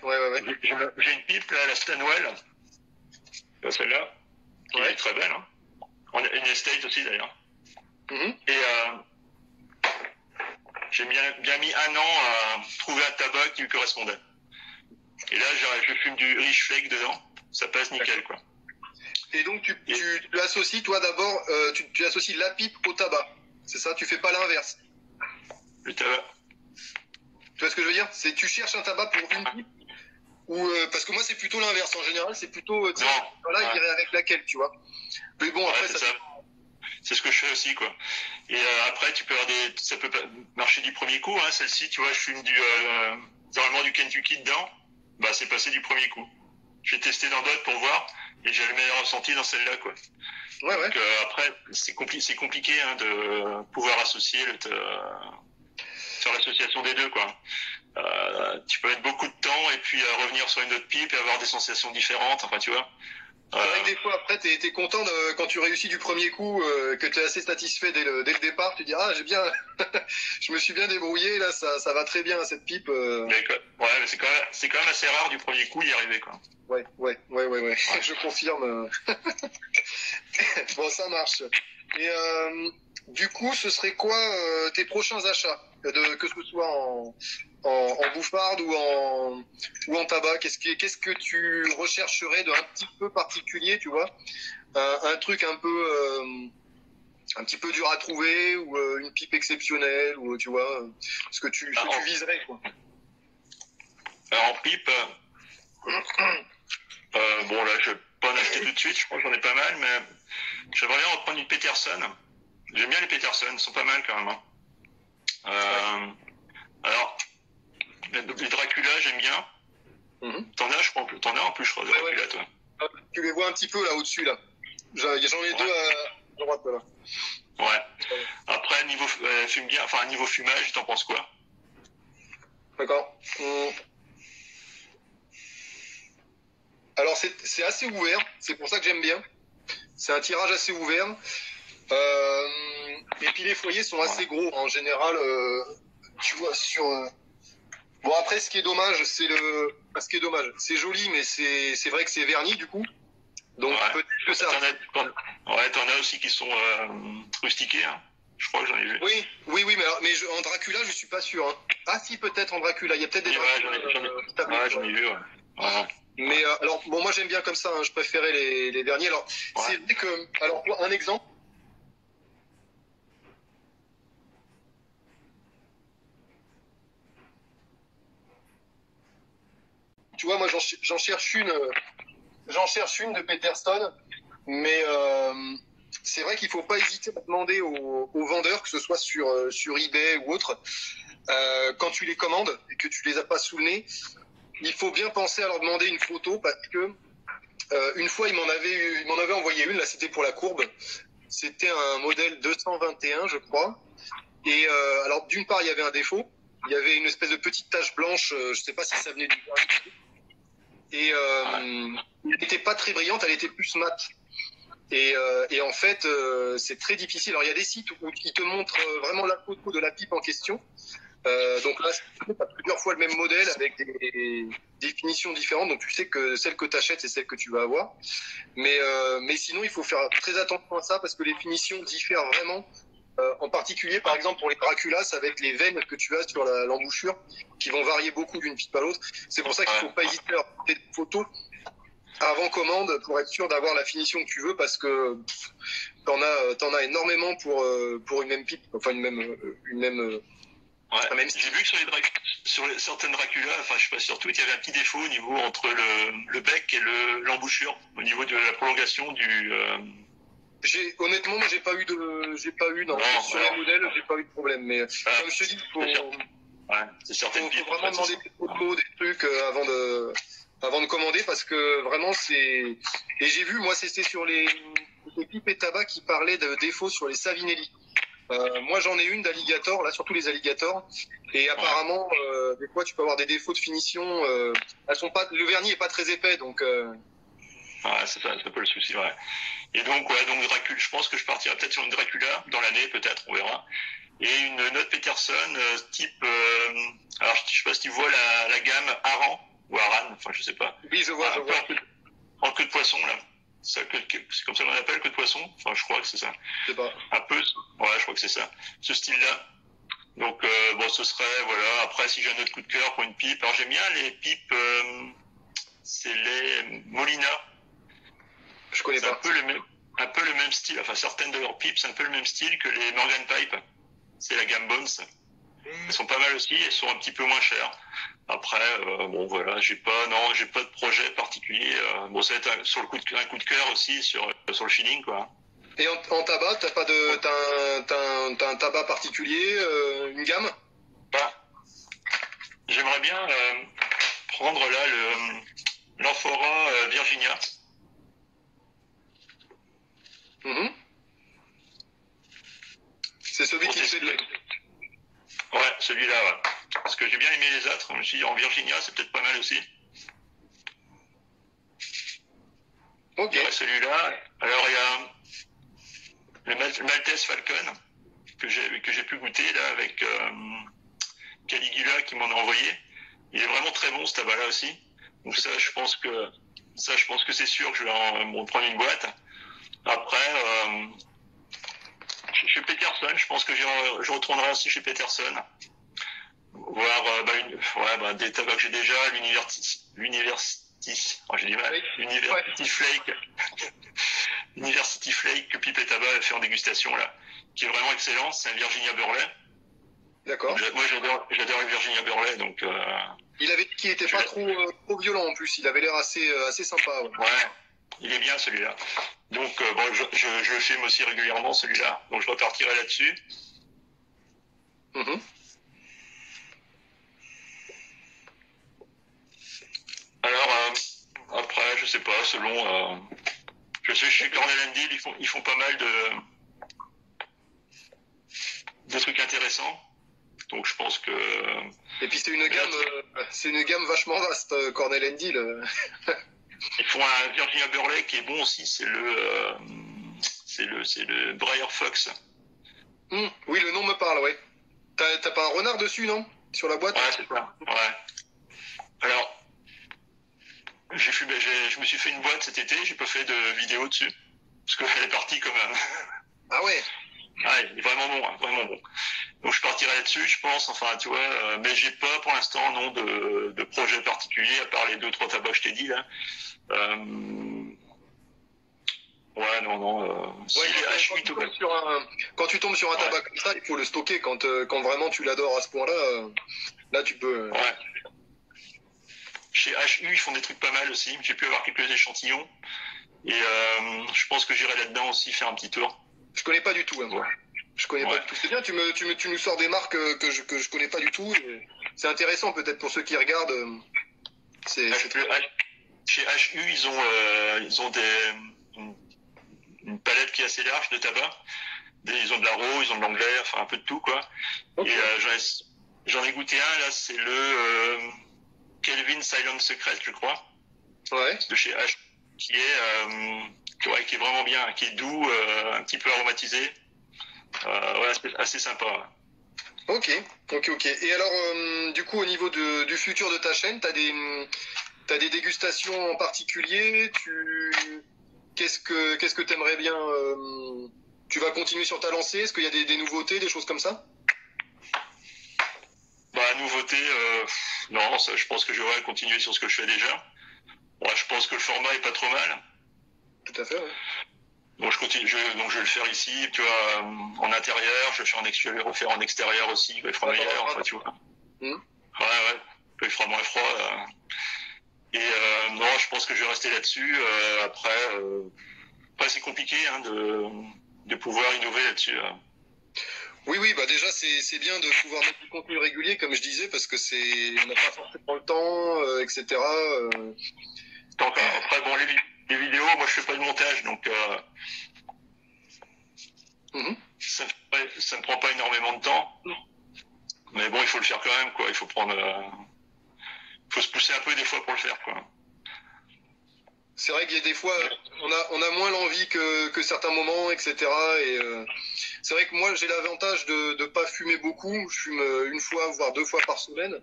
J'ai une pipe, là, la Stanwell, celle-là, qui est très belle, hein. Une estate aussi, d'ailleurs. Et j'ai bien mis 1 an à trouver un tabac qui me correspondait. Et là, je fume du Rich Flake dedans. Ça passe nickel, quoi. Et donc, tu associes, toi, d'abord, tu associes la pipe au tabac. C'est ça? Tu fais pas l'inverse? Le tabac. Tu vois ce que je veux dire? C'est tu cherches un tabac pour une pipe ou parce que moi, c'est plutôt l'inverse. En général, c'est plutôt, voilà, il irait avec laquelle, tu vois. Mais bon, après, ça. C'est ce que je fais aussi, quoi. Et après, tu peux avoir ça peut marcher du premier coup, hein. Celle-ci, tu vois, je fume normalement du Kentucky dedans. Bah, c'est passé du premier coup. J'ai testé dans d'autres pour voir, et j'ai le meilleur ressenti dans celle-là, quoi. Ouais. Donc après, c'est compliqué, hein, de pouvoir associer sur l'association des deux, quoi. Tu peux mettre beaucoup de temps et puis revenir sur une autre pipe et avoir des sensations différentes. Enfin, tu vois. C'est vrai que des fois, après, t'es content quand tu réussis du premier coup, que tu es assez satisfait dès le départ. Tu dis, ah, je me suis bien débrouillé, là, ça va très bien, cette pipe. Mais c'est quand même assez rare du premier coup d'y arriver, quoi. Ouais. Je confirme. Bon, ça marche. Et du coup, ce serait quoi tes prochains achats, que ce soit en bouffarde ou en tabac? Qu'est-ce que tu rechercherais d'un petit peu particulier, tu vois? Un truc un petit peu dur à trouver ou une pipe exceptionnelle ou tu vois ce que tu viserais, quoi. Alors, en pipe, bon là, je vais pas en acheter tout de suite. Je crois que j'en ai pas mal, mais j'aimerais bien reprendre une Peterson. J'aime bien les Peterson, ils sont pas mal quand même, hein. Alors, les Dracula, j'aime bien. T'en as, je crois, t'en as en plus, je crois, de Dracula, toi. Tu les vois un petit peu là au-dessus, là. J'en ai deux à droite, là. Ouais. Après, niveau niveau fumage, t'en penses quoi? D'accord. Alors, c'est assez ouvert, c'est pour ça que j'aime bien. C'est un tirage assez ouvert. Et puis, les foyers sont assez gros. En général, tu vois, Bon, après, ce qui est dommage, c'est joli, mais c'est vrai que c'est verni, du coup. Donc, peut-être que ça... T'en as aussi qui sont rustiqués, hein. Je crois que j'en ai vu. Oui, mais en Dracula, je suis pas sûr, hein. Ah si, peut-être en Dracula. Il y a peut-être des Dracula. J'en ai vu, ouais. Mais alors, bon, moi j'aime bien comme ça, hein. Je préférais les derniers. Alors, c'est vrai que... Alors, un exemple. Tu vois, moi j'en cherche une de Peterson, mais c'est vrai qu'il faut pas hésiter à demander aux vendeurs, que ce soit sur eBay ou autre, quand tu les commandes et que tu les as pas sous le nez, il faut bien penser à leur demander une photo, parce que une fois il m'en avait envoyé une, là c'était pour la courbe, c'était un modèle 221 je crois, et alors d'une part il y avait un défaut, il y avait une espèce de petite tache blanche, je sais pas si ça venait du et elle n'était pas très brillante, elle était plus mat. Et en fait, c'est très difficile. Alors, il y a des sites où ils te montrent vraiment la photo de la pipe en question. Donc là, tu as plusieurs fois le même modèle avec des définitions différentes. Donc, tu sais que celle que tu achètes, c'est celle que tu vas avoir. Mais sinon, il faut faire très attention à ça parce que les finitions diffèrent vraiment. En particulier, par exemple, pour les Dracula, ça va être les veines que tu as sur l'embouchure qui vont varier beaucoup d'une pipe à l'autre. C'est pour ça qu'il ne faut pas hésiter à prendre des photos avant commande pour être sûr d'avoir la finition que tu veux, parce que t'en as énormément pour une même pipe, enfin une même Ouais. Même si... J'ai vu que sur certaines Dracula, enfin je sais pas sur toutes, il y avait un petit défaut au niveau entre le bec et l'embouchure, au niveau de la prolongation du. Honnêtement, moi, j'ai pas eu non. Non, Sur les modèles, j'ai pas eu de problème. Mais comme je te dis, c'est certaines faut pipes. vraiment demander des photos, des trucs avant de commander parce que vraiment c'est. Et j'ai vu, moi, c'était sur les pipes et tabac qui parlaient de défauts sur les Savinelli. Moi, j'en ai une d'alligator, là, surtout les alligators. Et apparemment, des fois, tu peux avoir des défauts de finition. Elles sont pas, le vernis est pas très épais, donc. Ouais, c'est un peu le souci, ouais. Et donc, donc Dracula, je pense que je partirai peut-être sur une Dracula dans l'année, peut-être, on verra. Et une note Peterson type. Alors, je sais pas si tu vois la gamme Aran ou Aran, enfin, je sais pas. Oui, je vois. En queue de poisson, là. C'est comme ça qu'on appelle, queue de poisson. Enfin, je crois que c'est ça. Je sais pas. Un peu. Ouais, je crois que c'est ça. Ce style-là. Donc, bon, ce serait, voilà. Après, si j'ai un autre coup de cœur pour une pipe. Alors, j'aime bien les pipes. C'est les Molina. Je connais pas. Un peu le même style. Enfin, certaines de leurs pipes, c'est un peu le même style que les Morgan Pipe. C'est la gamme Bones. Elles sont pas mal aussi. Elles sont un petit peu moins chères. Après, bon voilà, j'ai pas de projet particulier. Bon, ça va être un coup de cœur aussi sur le feeling, quoi. Et en tabac, t'as un tabac particulier, une gamme? J'aimerais bien prendre là l'Amphora Virginia. C'est celui qui fait de... Ouais, celui-là, ouais. Parce que j'ai bien aimé les autres. Je me suis dit, en Virginia, c'est peut-être pas mal aussi. Ok. Il y a celui-là. Alors, il y a le Maltese Falcon, que j'ai pu goûter, là, avec Caligula, qui m'en a envoyé. Il est vraiment très bon, ce tabac-là aussi. Donc ça, je pense que c'est sûr que je vais en prendre une boîte. Après, chez Peterson, je pense que je retournerai aussi chez Peterson. Voir des tabacs que j'ai déjà, j'ai du mal. University Flake. University Flake que Pipe et Tabac a fait en dégustation, là, qui est vraiment excellent. C'est un Virginia Burley. D'accord. Moi, j'adore le Virginia Burley, donc. Il avait dit qu'il était pas trop violent en plus. Il avait l'air assez sympa. Ouais, il est bien celui-là. Donc, bon, je le filme aussi régulièrement celui-là, donc je repartirai là-dessus. Alors, après, je sais pas, selon. Je sais chez Cornell & Deal, ils font pas mal de trucs intéressants. Donc, je pense que. Et puis, c'est une gamme vachement vaste, Cornell & Deal. Ils font un Virginia Burley qui est bon aussi, c'est le Breyer Fox. Oui, le nom me parle, ouais. T'as pas un renard dessus, non? Sur la boîte? Ouais, c'est ça. Ouais. Alors, je me suis fait une boîte cet été, j'ai pas fait de vidéo dessus. Parce qu'elle est partie quand même. Ah ouais? Ouais, il est vraiment bon, hein, vraiment bon. Donc je partirai là-dessus, je pense, enfin tu vois, mais j'ai pas pour l'instant de projet particulier, à part les 2-3 tabacs que je t'ai dit là. Ouais, non. Quand tu tombes sur un tabac comme ça, il faut le stocker. Quand vraiment tu l'adores à ce point-là, là tu peux. Ouais. Chez HU, ils font des trucs pas mal aussi. J'ai pu avoir quelques échantillons. Et je pense que j'irai là-dedans aussi faire un petit tour. Je connais pas du tout, hein, moi. Je connais pas du tout. C'est bien, tu nous sors des marques que je connais pas du tout. C'est intéressant peut-être pour ceux qui regardent. Chez HU, ils ont une palette qui est assez large de tabac. Ils ont de l'Aro, ils ont de l'anglais, enfin un peu de tout, quoi. Okay. Et j'en ai goûté un, là, c'est le Kelvin Silent Secret, je crois. Ouais. De chez H, qui est vraiment bien, qui est doux, un petit peu aromatisé. Ouais, c'est assez sympa. Ok. Et alors, du coup, au niveau du futur de ta chaîne, t'as des dégustations en particulier? Qu'est-ce que t'aimerais bien? Tu vas continuer sur ta lancée? Est-ce qu'il y a des nouveautés, des choses comme ça? Nouveauté, non, ça, je pense que je vais continuer sur ce que je fais déjà. Ouais, je pense que le format est pas trop mal. Tout à fait, ouais. Donc je continue, donc je vais le faire ici, tu vois, en intérieur, je vais refaire en extérieur aussi, il fera meilleur, enfin, tu vois. Ouais, il fera moins froid. Et non, je pense que je vais rester là-dessus. Après c'est compliqué hein, de pouvoir innover là-dessus. Oui, bah déjà c'est bien de pouvoir mettre du contenu régulier, comme je disais, parce que on n'a pas forcément le temps, etc. Après, bon, les vidéos, moi je fais pas de montage, donc ça me prend pas énormément de temps. Mais bon, il faut le faire quand même, quoi. Il faut se pousser un peu des fois pour le faire, quoi. C'est vrai qu'il y a des fois, on a moins l'envie que certains moments, etc. Et c'est vrai que moi, j'ai l'avantage de ne pas fumer beaucoup. Je fume une fois, voire 2 fois par semaine.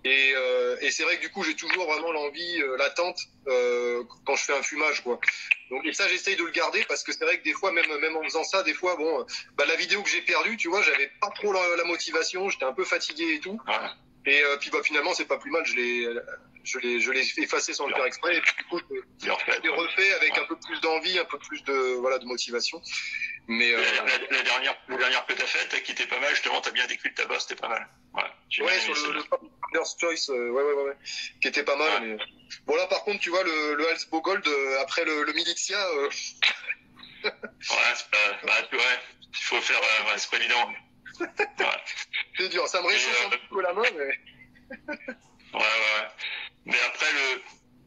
Et c'est vrai que du coup, j'ai toujours vraiment l'envie latente quand je fais un fumage, quoi. Donc, et ça, j'essaye de le garder parce que c'est vrai que des fois, même en faisant ça, des fois, bon, la vidéo que j'ai perdue, tu vois, j'avais pas trop la motivation, j'étais un peu fatigué et tout. Ouais. Et puis finalement, c'est pas plus mal, je l'ai effacé sans le faire exprès. Et puis du coup, je l'ai refait avec un peu plus d'envie, un peu plus de motivation. Mais la dernière que t'as faite, qui était pas mal, justement, t'as bien décrit le tabac, c'était pas mal. Ouais, sur le Founder's Choice, ouais, qui était pas mal. Mais... Bon là, par contre, tu vois, le Halsbo Gold, après le Militia... ouais, il faut faire... c'est pas évident. C'est dur, ça me réchauffe un peu la main, mais... ouais. Mais après,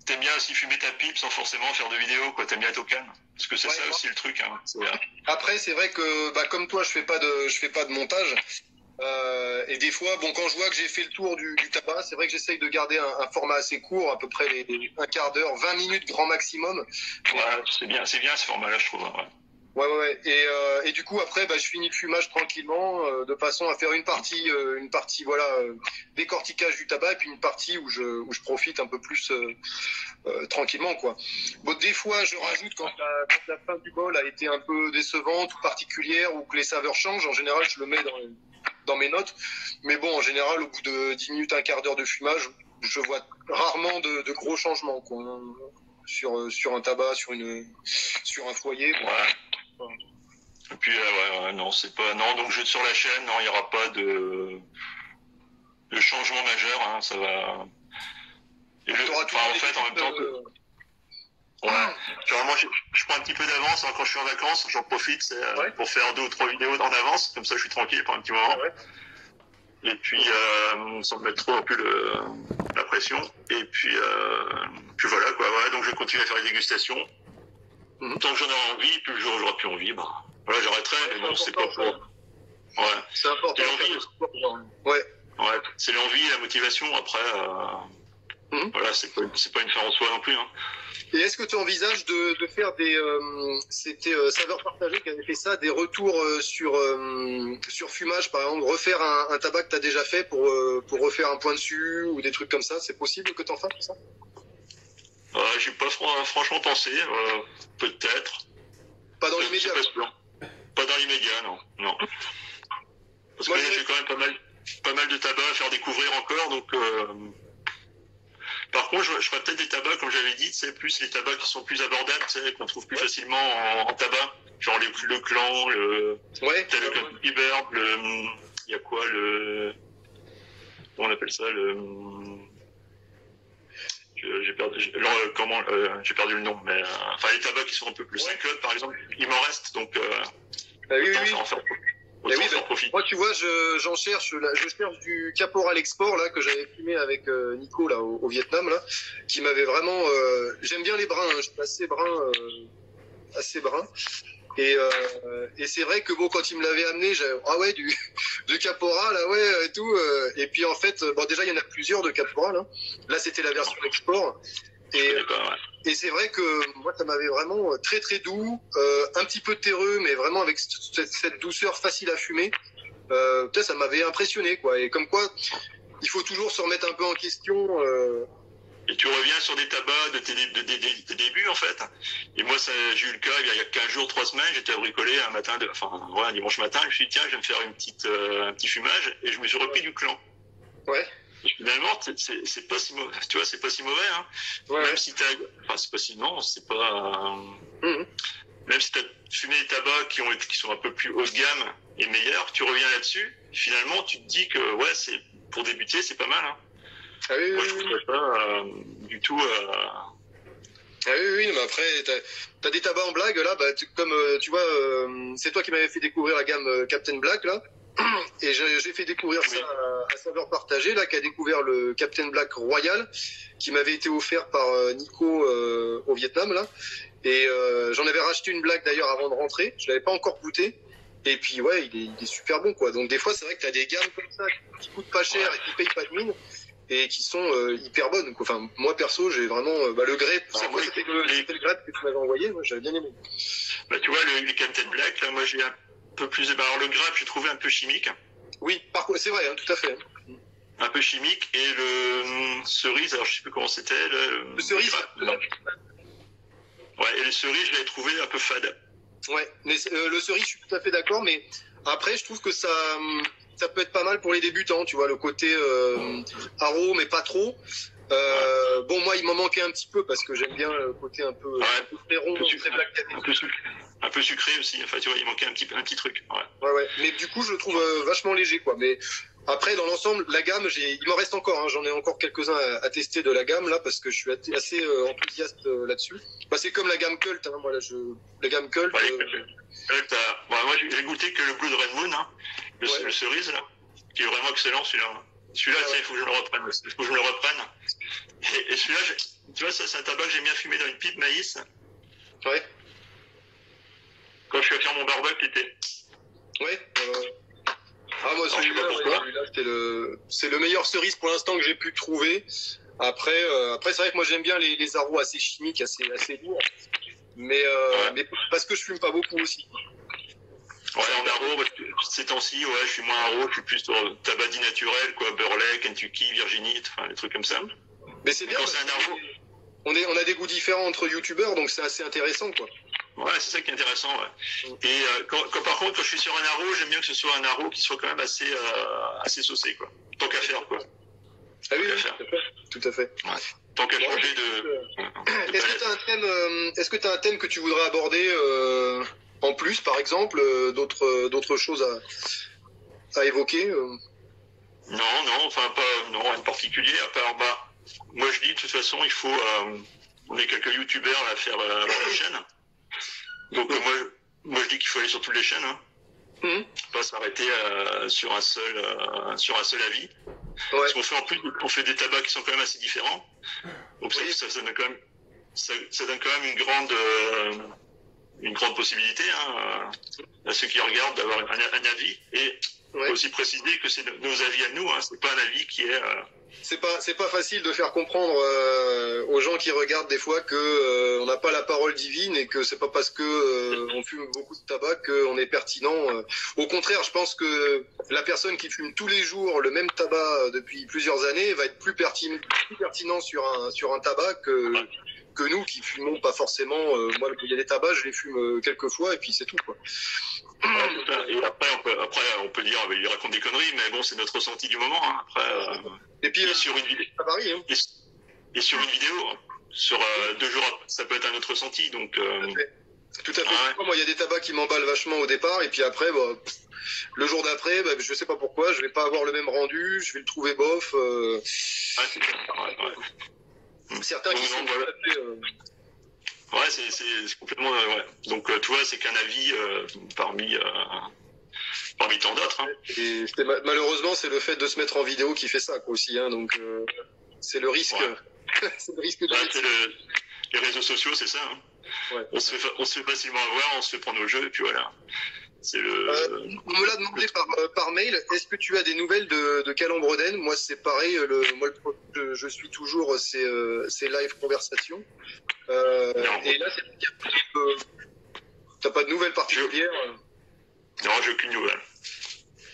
t'aimes bien aussi fumer ta pipe sans forcément faire de vidéo, quoi. T'aimes bien être au calme. Parce que c'est ça aussi le truc. Hein. Après, c'est vrai que, comme toi, je fais pas de montage. Et des fois, bon, quand je vois que j'ai fait le tour du tabac, c'est vrai que j'essaye de garder un format assez court, à peu près un quart d'heure, 20 minutes grand maximum. Ouais, c'est bien ce format-là, je trouve. Ouais. Et du coup, après, je finis le fumage tranquillement, de façon à faire une partie, voilà, décortiquage du tabac, et puis une partie où je profite un peu plus tranquillement, quoi. Bon, des fois, je rajoute quand la fin du bol a été un peu décevante ou particulière, ou que les saveurs changent. En général, je le mets dans mes notes. Mais bon, en général, au bout de 10 minutes, un quart d'heure de fumage, je vois rarement de gros changements, quoi, sur un tabac, sur un foyer. Ouais. Et puis, non, c'est pas... Non, donc sur la chaîne, non, il n'y aura pas de changement majeur, hein, ça va... Et en fait, en même temps... Ouais, genre moi je prends un petit peu d'avance hein, quand je suis en vacances, j'en profite pour faire 2 ou 3 vidéos en avance, comme ça je suis tranquille pour un petit moment. Et puis sans me mettre trop non plus la pression. Et puis voilà quoi, donc je vais continuer à faire les dégustations. Tant que j'en ai envie, plus le jour où j'aurai plus envie, voilà j'arrêterai, mais bon c'est pas pour. Ouais. C'est important. Ouais, c'est l'envie, la motivation, après voilà, c'est pas une fin en soi non plus. Hein. Et est-ce que tu envisages de faire c'était Saveurs Partagées qui avait fait ça, des retours sur fumage, par exemple, refaire un tabac que tu as déjà fait pour refaire un point dessus ou des trucs comme ça, c'est possible que tu en fasses ça? J'ai pas franchement pensé, peut-être. Pas dans l'immédiat. Pas dans l'immédiat, non. Parce que j'ai quand même pas mal de tabac à faire découvrir encore, donc... Par contre, je ferais peut-être des tabacs, comme j'avais dit, c'est plus les tabacs qui sont plus abordables, qu'on trouve plus facilement en tabac. Genre le clan, le Kentucky Bird, il y a quoi, comment on appelle ça, j'ai perdu le nom, mais enfin les tabacs qui sont un peu plus Saint-Claude, par exemple, il m'en reste, donc oui. En faire profiter. Moi, tu vois, je cherche du Caporal Export là que j'avais fumé avec Nico là au Vietnam là, qui m'avait vraiment. J'aime bien les brins, hein, je suis assez brun. Et c'est vrai que bon, quand il me l'avait amené, du Caporal, et tout. Et puis en fait, déjà il y en a plusieurs de Caporal. Hein. Là, c'était la version Export. Et c'est vrai que moi, ça m'avait vraiment très très doux, un petit peu terreux, mais vraiment avec cette douceur facile à fumer. Peut-être ça m'avait impressionné, quoi. Et comme quoi, il faut toujours se remettre un peu en question. Et tu reviens sur des tabacs de tes débuts, en fait. Et moi, j'ai eu le cas, il y a 15 jours, 3 semaines, j'étais à bricoler un dimanche matin, je me suis dit, tiens, je vais me faire un petit fumage, et je me suis repris du clan. Ouais. Et finalement, c'est pas si mauvais, tu vois, c'est pas si mauvais, hein. Même si c'est pas si, non, c'est pas, même si fumé des tabacs qui sont un peu plus haut de gamme et meilleurs, tu reviens là-dessus, finalement, tu te dis que, ouais, pour débuter, c'est pas mal, hein. Ah oui, Moi, oui, je oui. trouve pas du tout. Ah oui, oui, mais après, t'as des tabacs en blague, là, bah, comme, tu vois, c'est toi qui m'avais fait découvrir la gamme Captain Black, là, et j'ai fait découvrir ça à Saveur Partagée, là, qui a découvert le Captain Black Royal, qui m'avait été offert par Nico au Vietnam, là, et j'en avais racheté une blague, d'ailleurs, avant de rentrer, je l'avais pas encore goûté, et puis, ouais, il est super bon, quoi. Donc, des fois, c'est vrai que t'as des gammes comme ça, qui coûtent pas cher et qui payent pas de mine, et qui sont hyper bonnes. Quoi. Enfin, moi perso, j'ai vraiment le grape. C'était le grape que tu m'avais envoyé. Moi, j'avais bien aimé. Bah, tu vois, le Captain Black, là, moi, j'ai un peu plus. Bah, alors, le grape, j'ai trouvé un peu chimique. Oui, par contre, c'est vrai, hein, tout à fait. Un peu chimique. Et le cerise, alors je sais plus comment c'était. Le cerise. Ouais, et le cerise, je l'avais trouvé un peu fade. Ouais, mais le cerise, je suis tout à fait d'accord. Mais après, je trouve que ça peut être pas mal pour les débutants. Tu vois, le côté haro, mais pas trop. Bon, moi, il m'en manquait un petit peu parce que j'aime bien le côté un peu très rond, très black. Un peu sucré aussi. Enfin, tu vois, il manquait un petit truc. Ouais, ouais. Mais du coup, je le trouve vachement léger, quoi. Mais après, dans l'ensemble, la gamme, il m'en reste encore. Hein, j'en ai encore quelques-uns à tester de la gamme là parce que je suis assez enthousiaste là-dessus. Bah, c'est comme la gamme Cult. Hein, moi, là, la gamme Cult. Moi, j'ai goûté que le Blue de Red Moon, hein, le cerise là, qui est vraiment excellent celui-là. Celui-là, il faut que je me le reprenne. Il faut que je me le reprenne. Et celui-là, tu vois, ça, c'est un tabac que j'aime bien fumer dans une pipe maïs. Ouais. Quand je suis à faire mon barbecue l'été. Ouais. Ah, moi, celui-là, c'est le meilleur cerise pour l'instant que j'ai pu trouver. Après, c'est vrai que moi, j'aime bien les arômes assez chimiques, assez lourds. Mais parce que je fume pas beaucoup aussi. Ouais, en aro, ces temps-ci, ouais, je suis moins aro, je suis plus sur tabac dit naturel, quoi, Burley, Kentucky, Virginie, enfin, des trucs comme ça. Mais c'est bien. Quand c'est un aro. On a des goûts différents entre youtubeurs, donc c'est assez intéressant, quoi. Ouais, c'est ça qui est intéressant, ouais. Et par contre, quand je suis sur un aro, j'aime bien que ce soit un aro qui soit quand même assez saucé, quoi. Tant qu'à faire, quoi. Ah oui, tout à fait. Ouais. Tant qu'à changer de Est-ce que tu as un thème que tu voudrais aborder en plus, par exemple, d'autres choses à évoquer Non, enfin rien de particulier, à part, moi je dis de toute façon, il faut, on est quelques youtubeurs à faire la chaîne, donc moi je dis qu'il faut aller sur toutes les chaînes, hein. Pas s'arrêter sur un seul avis. Ouais. Parce qu'on fait en plus, on fait des tabacs qui sont quand même assez différents, donc ça donne quand même une grande possibilité à ceux qui regardent d'avoir un avis, et aussi préciser que c'est nos avis à nous, hein, c'est pas un avis qui est c'est pas facile de faire comprendre aux gens qui regardent des fois que on n'a pas la parole divine et que c'est pas parce que on fume beaucoup de tabac qu'on est pertinent. Au contraire, je pense que la personne qui fume tous les jours le même tabac depuis plusieurs années va être plus pertinent sur un tabac que nous qui fumons pas forcément. Moi, il y a des tabacs, je les fume quelques fois et puis c'est tout, quoi. Et après, on peut dire, il raconte des conneries, mais bon, c'est notre ressenti du moment. Hein. Après, et puis sur une vidéo, ça varie, hein. Et sur une vidéo, sur 2 jours après, ça peut être un autre ressenti. Donc, tout à fait. Moi, il y a des tabacs qui m'emballent vachement au départ, et puis après, le jour d'après, je sais pas pourquoi, je vais pas avoir le même rendu, je vais le trouver bof. C'est clair. Certains qui sont Ouais, c'est complètement. Ouais. Donc, tu vois, c'est qu'un avis parmi tant d'autres. Hein. Et malheureusement, c'est le fait de se mettre en vidéo qui fait ça, quoi, aussi. Hein, donc, c'est le risque. Ouais. C'est le risque de. Les réseaux sociaux, c'est ça. Hein. Ouais. On se fait facilement avoir, on se fait prendre au jeu, et puis voilà. C'est on me l'a demandé par mail. Est-ce que tu as des nouvelles de Calembredaine? Moi, c'est pareil. Moi, je suis toujours ces live conversations. Et là, t'as pas de nouvelles particulières? Non, j'ai aucune nouvelle.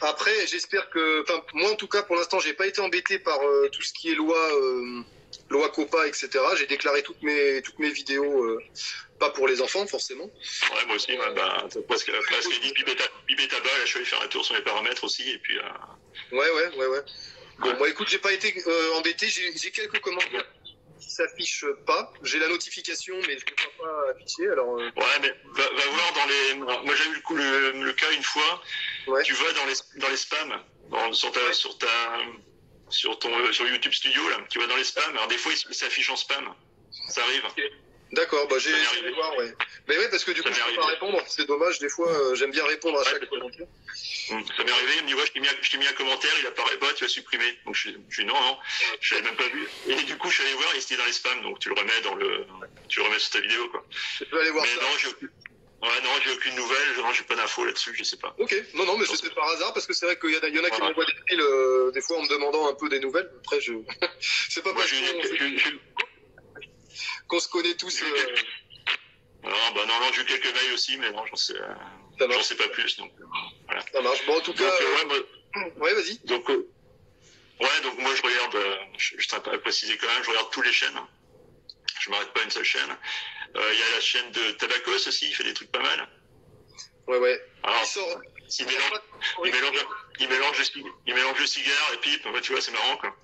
Après, j'espère que, moi en tout cas, pour l'instant, j'ai pas été embêté par tout ce qui est loi COPPA, etc. J'ai déclaré toutes mes vidéos, pas pour les enfants forcément. Ouais, moi aussi, t'as presque dit piper tabac, là je suis allé faire un tour sur les paramètres aussi, et puis. Ouais. Bon, moi écoute, j'ai pas été embêté, j'ai quelques commentaires qui s'affichent pas. J'ai la notification, mais je ne peux pas afficher. Alors. Ouais, mais va voir moi j'ai eu le cas une fois, Ouais. tu vas dans les spams, sur YouTube Studio, là, tu vas dans les spams, alors des fois il s'affiche en spam, ça arrive. D'accord, bah Ça m'est je arrivé. vais voir, ouais. Mais ouais, parce que du coup, Ça je m'est peux pas arrivé. répondre, c'est dommage, des fois, j'aime bien répondre à Ouais, chaque commentaire. Ça m'est arrivé, il me dit ouais, je t'ai mis un commentaire, il apparaît pas, tu vas supprimer. Donc je dis non, je l'avais même pas vu. Et du coup je suis allé voir, il était dans les spams, donc tu le remets sur ta vidéo quoi. Je peux aller voir Mais ça. non, j'ai aucune nouvelle, non, j'ai pas d'infos là-dessus, je sais pas. Ok, non, mais c'était par hasard, parce que c'est vrai qu'il y en a qui Ouais. m'envoient des mails, des fois en me demandant un peu des nouvelles. Après, c'est pas Moi parce qu'on se connaît tous. Non, j'ai eu quelques mails aussi, mais non, Ça j'en marche. sais pas plus. Donc, voilà. Ça marche. Bon, en tout cas, ouais, vas-y. Donc moi je regarde, je tiens à préciser quand même, je regarde toutes les chaînes. Je m'arrête pas à une seule chaîne. Il y a la chaîne de Tabacos aussi, il fait des trucs pas mal. Ouais. Alors, Il sort. il mélange le cigare et pipe, tu vois, c'est marrant quoi.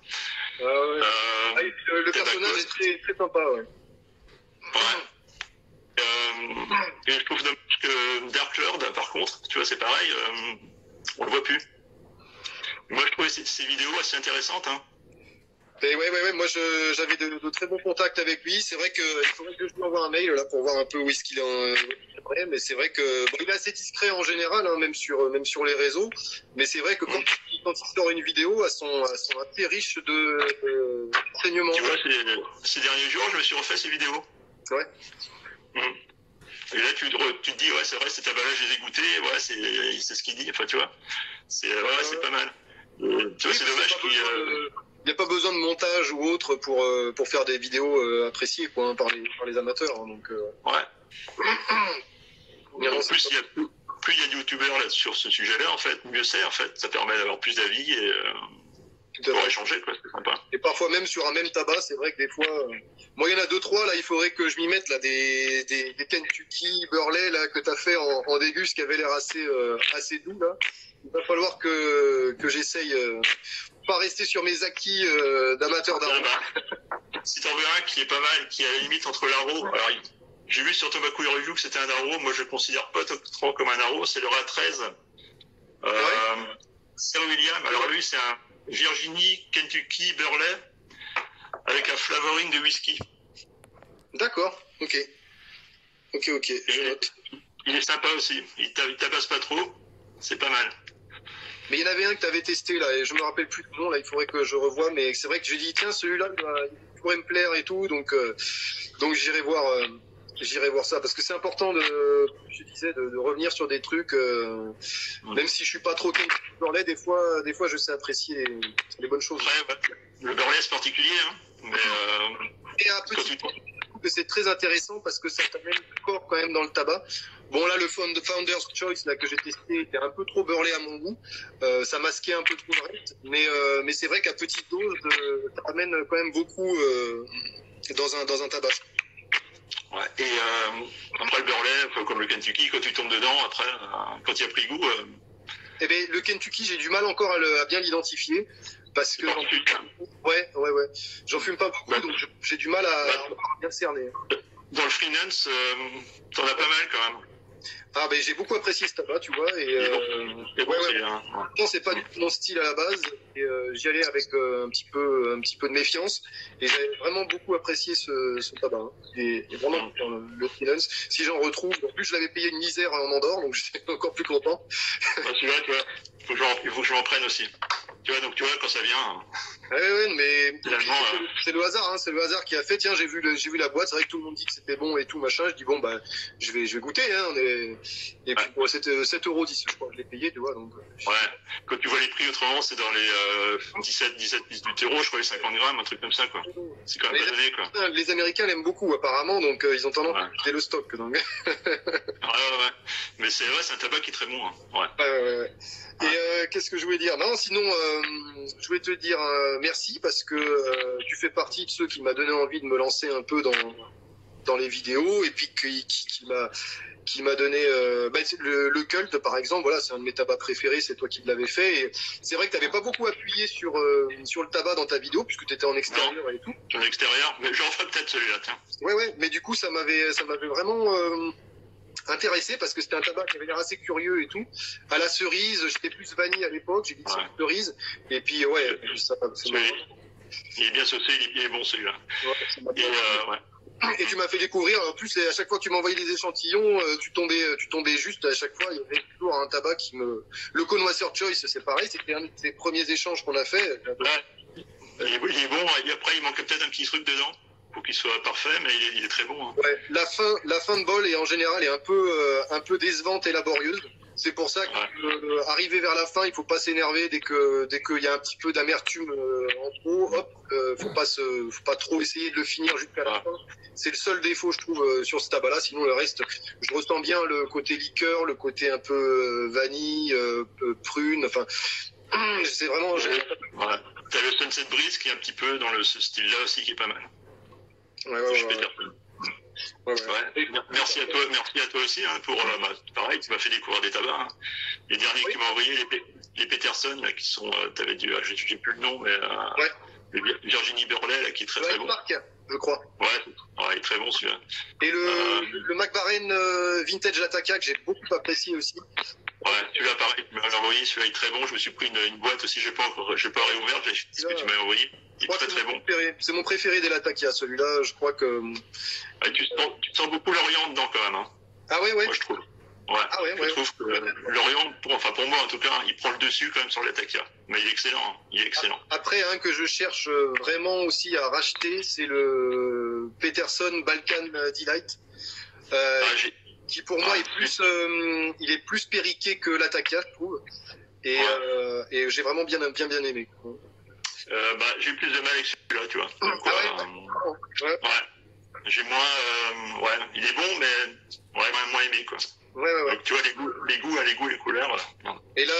Et puis, le personnage est très, très sympa, ouais. Et je trouve dommage que Dark Lord, par contre, tu vois, c'est pareil, on le voit plus. Moi, je trouvais ces vidéos assez intéressantes. Hein. Et ouais, moi j'avais de très bons contacts avec lui. C'est vrai qu'il faudrait que je lui envoie un mail là pour voir un peu où est-ce qu'il est en mais c'est vrai que il est assez discret en général, hein, même sur les réseaux. Mais c'est vrai que quand il sort une vidéo, elles sont assez riches de renseignements. Tu vois, ces derniers jours, je me suis refait ces vidéos. Ouais. Et là, tu te dis, ouais, c'est vrai, cet emballage est dégoûté, ouais, c'est ce qu'il dit, enfin, tu vois. C'est pas mal. Tu vois, c'est dommage qu'il. Il n'y a pas besoin de montage ou autre pour faire des vidéos appréciées quoi, hein, par les amateurs. Hein, donc, Ouais. En plus, plus il y a de youtubeurs là, sur ce sujet-là, en fait, mieux c'est, en fait. Ça permet d'avoir plus d'avis et pour échanger, quoi, c'est sympa. Et parfois même sur un même tabac, c'est vrai que des fois, moi il y en a 2-3 là, il faudrait que je m'y mette là, des Kentucky Burley là que t'as fait en déguste qui avait l'air assez doux là. Il va falloir que j'essaye, pas rester sur mes acquis d'amateur d'arôme. Si t'en veux un qui est pas mal, qui est à la limite entre l'aro, alors j'ai vu sur Tobacco Review que c'était un aro, moi je le considère pas trop comme un aro, c'est le RA13. Sir William, alors lui c'est un Virginie Kentucky Burley avec un flavoring de whisky. D'accord, ok. Je note. Il est sympa aussi, il tabasse pas trop, c'est pas mal. Mais il y en avait un que tu avais testé là, et je me rappelle plus du nom là, il faudrait que je revoie, mais c'est vrai que j'ai dit tiens celui-là il pourrait me plaire et tout, donc j'irai voir ça parce que c'est important comme je disais, de revenir sur des trucs, même si je suis pas trop Burley, des fois je sais apprécier les bonnes choses. Après, le Burley c'est particulier, hein, mais et un petit que c'est très intéressant parce que ça t'amène fort quand même dans le tabac. Bon là le Founder's Choice là que j'ai testé était un peu trop burlé à mon goût, ça masquait un peu trop le reste, mais c'est vrai qu'à petite dose ça amène quand même beaucoup dans un tabac. Ouais, et après le Burley, comme le Kentucky, quand tu tombes dedans, après, quand il a pris goût. Eh bien, le Kentucky, j'ai du mal encore à bien l'identifier. Parce que ouais. J'en fume pas beaucoup, donc j'ai du mal à bien cerner. Dans le Freenance, t'en as pas mal quand même. Ah ben j'ai beaucoup apprécié ce tabac, tu vois, c'est pas du tout mon style à la base, et j'y allais avec un petit peu de méfiance, et j'avais vraiment beaucoup apprécié ce tabac, hein. Et vraiment le Freenance, si j'en retrouve, en plus je l'avais payé une misère en Andorre, donc j'étais encore plus content. Celui-là, tu vois, il faut que je m'en prenne aussi. Tu vois, donc tu vois quand ça vient. Ouais, mais finalement, c'est le hasard, hein, c'est le hasard qui a fait. Tiens, j'ai vu la boîte, c'est vrai que tout le monde dit que c'était bon et tout machin. Je dis bon bah je vais goûter, hein. Et puis bon, c'était 7,10 €, je crois que je l'ai payé, tu vois. Donc. Ouais. Quand tu vois les prix autrement, c'est dans les 18 €, je crois, les 50 grammes, un truc comme ça, quoi. C'est quand même pas donné, quoi. Les Américains l'aiment beaucoup apparemment, donc ils ont tendance à acheter le stock. Donc. Ouais. Mais c'est vrai, c'est un tabac qui est très bon. Hein. Ouais. Et qu'est-ce que je voulais dire? Non, sinon, je voulais te dire merci parce que tu fais partie de ceux qui m'a donné envie de me lancer un peu dans les vidéos et puis qui m'a donné le Cult par exemple. Voilà, c'est un de mes tabacs préférés, c'est toi qui me l'avais fait. Et c'est vrai que tu n'avais pas beaucoup appuyé sur le tabac dans ta vidéo puisque tu étais en extérieur et tout. En extérieur, mais j'en ferai peut-être celui-là, tiens. Ouais, mais du coup ça m'avait vraiment intéressé parce que c'était un tabac qui avait l'air assez curieux et tout. À la cerise, j'étais plus vanille à l'époque, j'ai dit cerise. Et puis, ouais, ça il est bien saucé, il est bon celui-là. Et tu m'as fait découvrir, en plus, à chaque fois que tu m'envoyais des échantillons, tu tombais juste à chaque fois. Il y avait toujours un tabac qui me. Le Connoisseur Choice, c'est pareil, c'était un des premiers échanges qu'on a fait. Il est bon, et après, il manque peut-être un petit truc dedans. Faut qu'il soit parfait, mais il est très bon. Hein. Ouais, la fin de bol est en général est un peu décevante et laborieuse. C'est pour ça qu'arriver vers la fin, il faut pas s'énerver dès qu'il y a un petit peu d'amertume en trop. Hop, faut pas trop essayer de le finir jusqu'à la fin. C'est le seul défaut, je trouve, sur ce tabac-là. Sinon, le reste, je ressens bien le côté liqueur, le côté un peu vanille, prune. Enfin, c'est vraiment. T'as le Sunset Breeze qui est un petit peu dans ce style-là aussi, qui est pas mal. Merci à toi aussi hein, pour pareil, tu m'as fait découvrir des tabacs. Hein. Les derniers que tu m'as envoyés, les Peterson, là, qui sont, t'avais dû, j'ai plus le nom, mais le Virginie Burley, là, qui est très très bon. Marc, je crois. Ouais, il est très bon celui-là. Et le McBaren Vintage Lataka que j'ai beaucoup apprécié aussi. Ouais, celui-là pareil, tu m'as envoyé, celui-là est très bon. Je me suis pris une boîte aussi, j'ai pas réouvert, j'ai ce que tu m'as envoyé. Il est très très bon. C'est mon préféré des Latakia, celui-là, je crois que. Tu sens beaucoup l'Orient dedans quand même. Hein. Ah ouais. Moi je trouve. Je trouve que l'Orient, pour moi en tout cas, il prend le dessus quand même sur l'Latakia. Mais il est excellent. Après, un que je cherche vraiment aussi à racheter, c'est le Peterson Balkan Delight. Qui pour moi il est plus périqué que l'Atakia, je trouve. Et j'ai vraiment bien aimé. J'ai eu plus de mal avec celui-là, tu vois. Donc, j'ai moins, il est bon, mais moins aimé, quoi. Donc, tu vois, les goûts, les couleurs. Et là,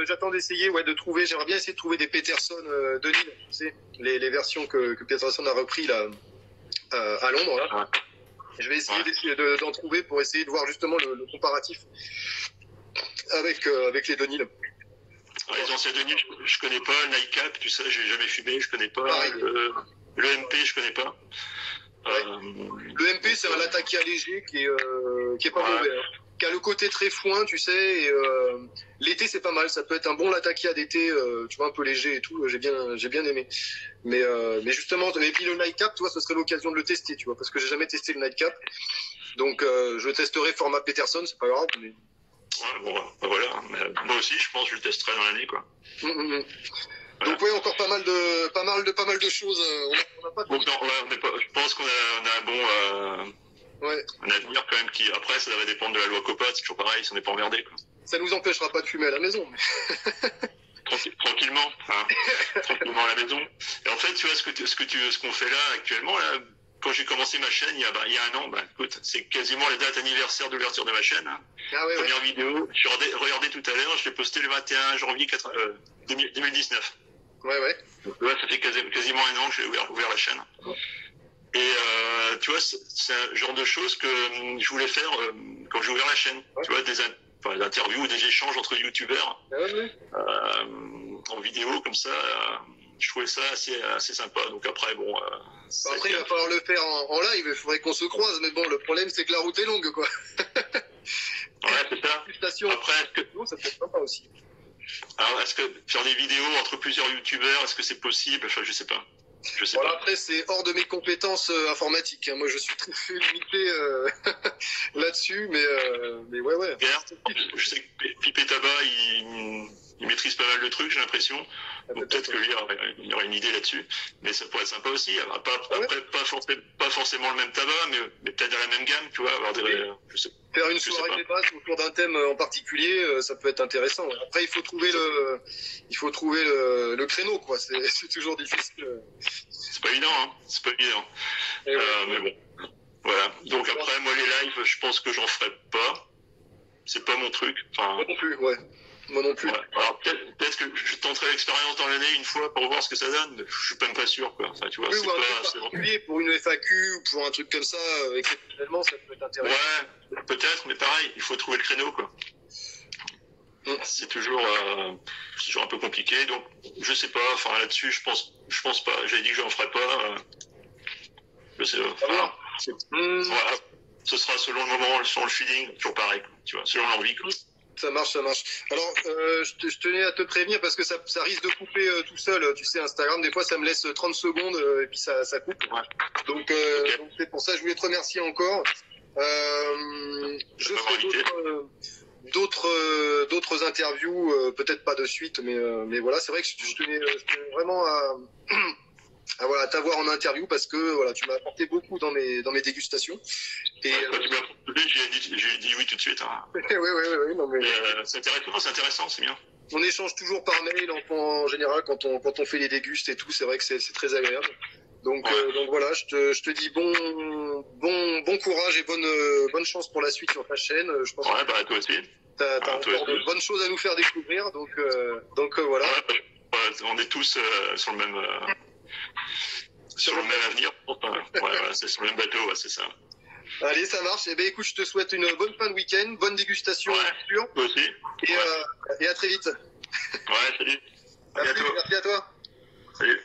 j'attends d'essayer, de trouver. J'aimerais bien essayer de trouver des Peterson de Lille, tu sais, les versions que Peterson a repris là à Londres. Là. Je vais essayer d'en trouver pour essayer de voir justement le comparatif avec les Denil. Les anciens Denil, je connais pas. Le Nightcap, tu sais, j'ai jamais fumé, je connais pas. Le MP, je connais pas. Le MP, c'est un Latakia léger qui est pas mauvais. Hein. Qui a le côté très foin, tu sais. Et l'été, c'est pas mal. Ça peut être un bon Latakia d'été, tu vois, un peu léger et tout. J'ai bien aimé. Mais justement, et puis le Nightcap, tu vois, ce serait l'occasion de le tester, tu vois, parce que j'ai jamais testé le Nightcap. Donc, je testerai format Peterson, c'est pas grave. Mais... voilà. Mais moi aussi, je pense que je le testerai dans l'année, quoi. Donc encore pas mal de choses. On a pas. Je pense qu'on a un bon. Un avenir quand même qui, après, ça va dépendre de la loi COPA, c'est toujours pareil, si on n'est pas emmerdé, quoi. Ça nous empêchera pas de fumer à la maison. Tranquillement, tranquillement à la maison. Et en fait, tu vois, ce qu'on fait là, actuellement, là, quand j'ai commencé ma chaîne, il y a un an, écoute, c'est quasiment la date anniversaire d'ouverture de ma chaîne. Hein. Première vidéo, je regardais tout à l'heure, je l'ai posté le 21 janvier 2019. Donc, ça fait quasiment un an que j'ai ouvert la chaîne. Et tu vois, c'est un genre de choses que je voulais faire quand j'ai ouvert la chaîne. Tu vois, des interviews ou des échanges entre youtubeurs en vidéo comme ça. Je trouvais ça assez sympa. Donc après, bon. Après, il va falloir le faire en live. Il faudrait qu'on se croise. Mais bon, le problème, c'est que la route est longue, quoi. C'est ça. Après, ça peut être sympa aussi. Alors, est-ce que faire des vidéos entre plusieurs youtubeurs, est-ce que c'est possible? Enfin, je sais pas. Après, c'est hors de mes compétences informatiques. Hein. Moi, je suis très limité là-dessus, mais ouais. Je sais que Pipé Tabac, il maîtrise pas mal de trucs, j'ai l'impression. Donc peut-être qu'il y aurait une idée là-dessus. Mais ça pourrait être sympa aussi. Alors, pas forcément le même tabac, mais peut-être dans la même gamme, tu vois. Faire une soirée débat autour d'un thème en particulier, ça peut être intéressant. Après, il faut trouver le créneau, quoi. C'est toujours difficile. C'est pas évident, hein. Mais bon. Voilà. Donc après, moi, les lives, je pense que j'en ferai pas. C'est pas mon truc. Enfin, moi non plus, ouais. Moi non plus. Ouais. Alors peut-être que je tenterai l'expérience dans l'année une fois pour voir ce que ça donne, mais je suis même pas sûr, quoi. Enfin, tu vois, c'est pas particulier pour une FAQ ou pour un truc comme ça, exceptionnellement, ça peut être intéressant. Ouais, peut-être, mais pareil, il faut trouver le créneau, quoi. C'est toujours un peu compliqué, donc je sais pas. Enfin, là-dessus, je pense pas. J'avais dit que j'en ferais pas. Je sais pas. Voilà. ce sera selon le moment, selon le feeling, toujours pareil, tu vois, selon l'envie. Ça marche, ça marche. Alors, je tenais à te prévenir parce que ça risque de couper tout seul. Tu sais, Instagram, des fois, ça me laisse 30 secondes et puis ça coupe. Ouais. Donc, c'est pour ça que je voulais te remercier encore. Je ferai d'autres interviews, peut-être pas de suite, mais voilà, c'est vrai que je tenais vraiment à t'avoir en interview parce que voilà, tu m'as apporté beaucoup dans mes dégustations. Et quand tu m'as proposé, j'ai dit oui tout de suite. Hein. oui, non mais. C'est intéressant, c'est bien. On échange toujours par mail en général quand on fait les dégustes et tout. C'est vrai que c'est très agréable. Donc voilà, je te dis bon courage et bonne chance pour la suite sur ta chaîne. Je pense que toi aussi. T'as encore de bonnes choses à nous faire découvrir. Donc voilà. On est tous sur le même avenir. C'est sur le même bateau, c'est ça. Allez, ça marche. Eh bien, écoute, je te souhaite une bonne fin de week-end, bonne dégustation. Toi aussi. Et à très vite. Salut. À bientôt. Merci à toi. Salut.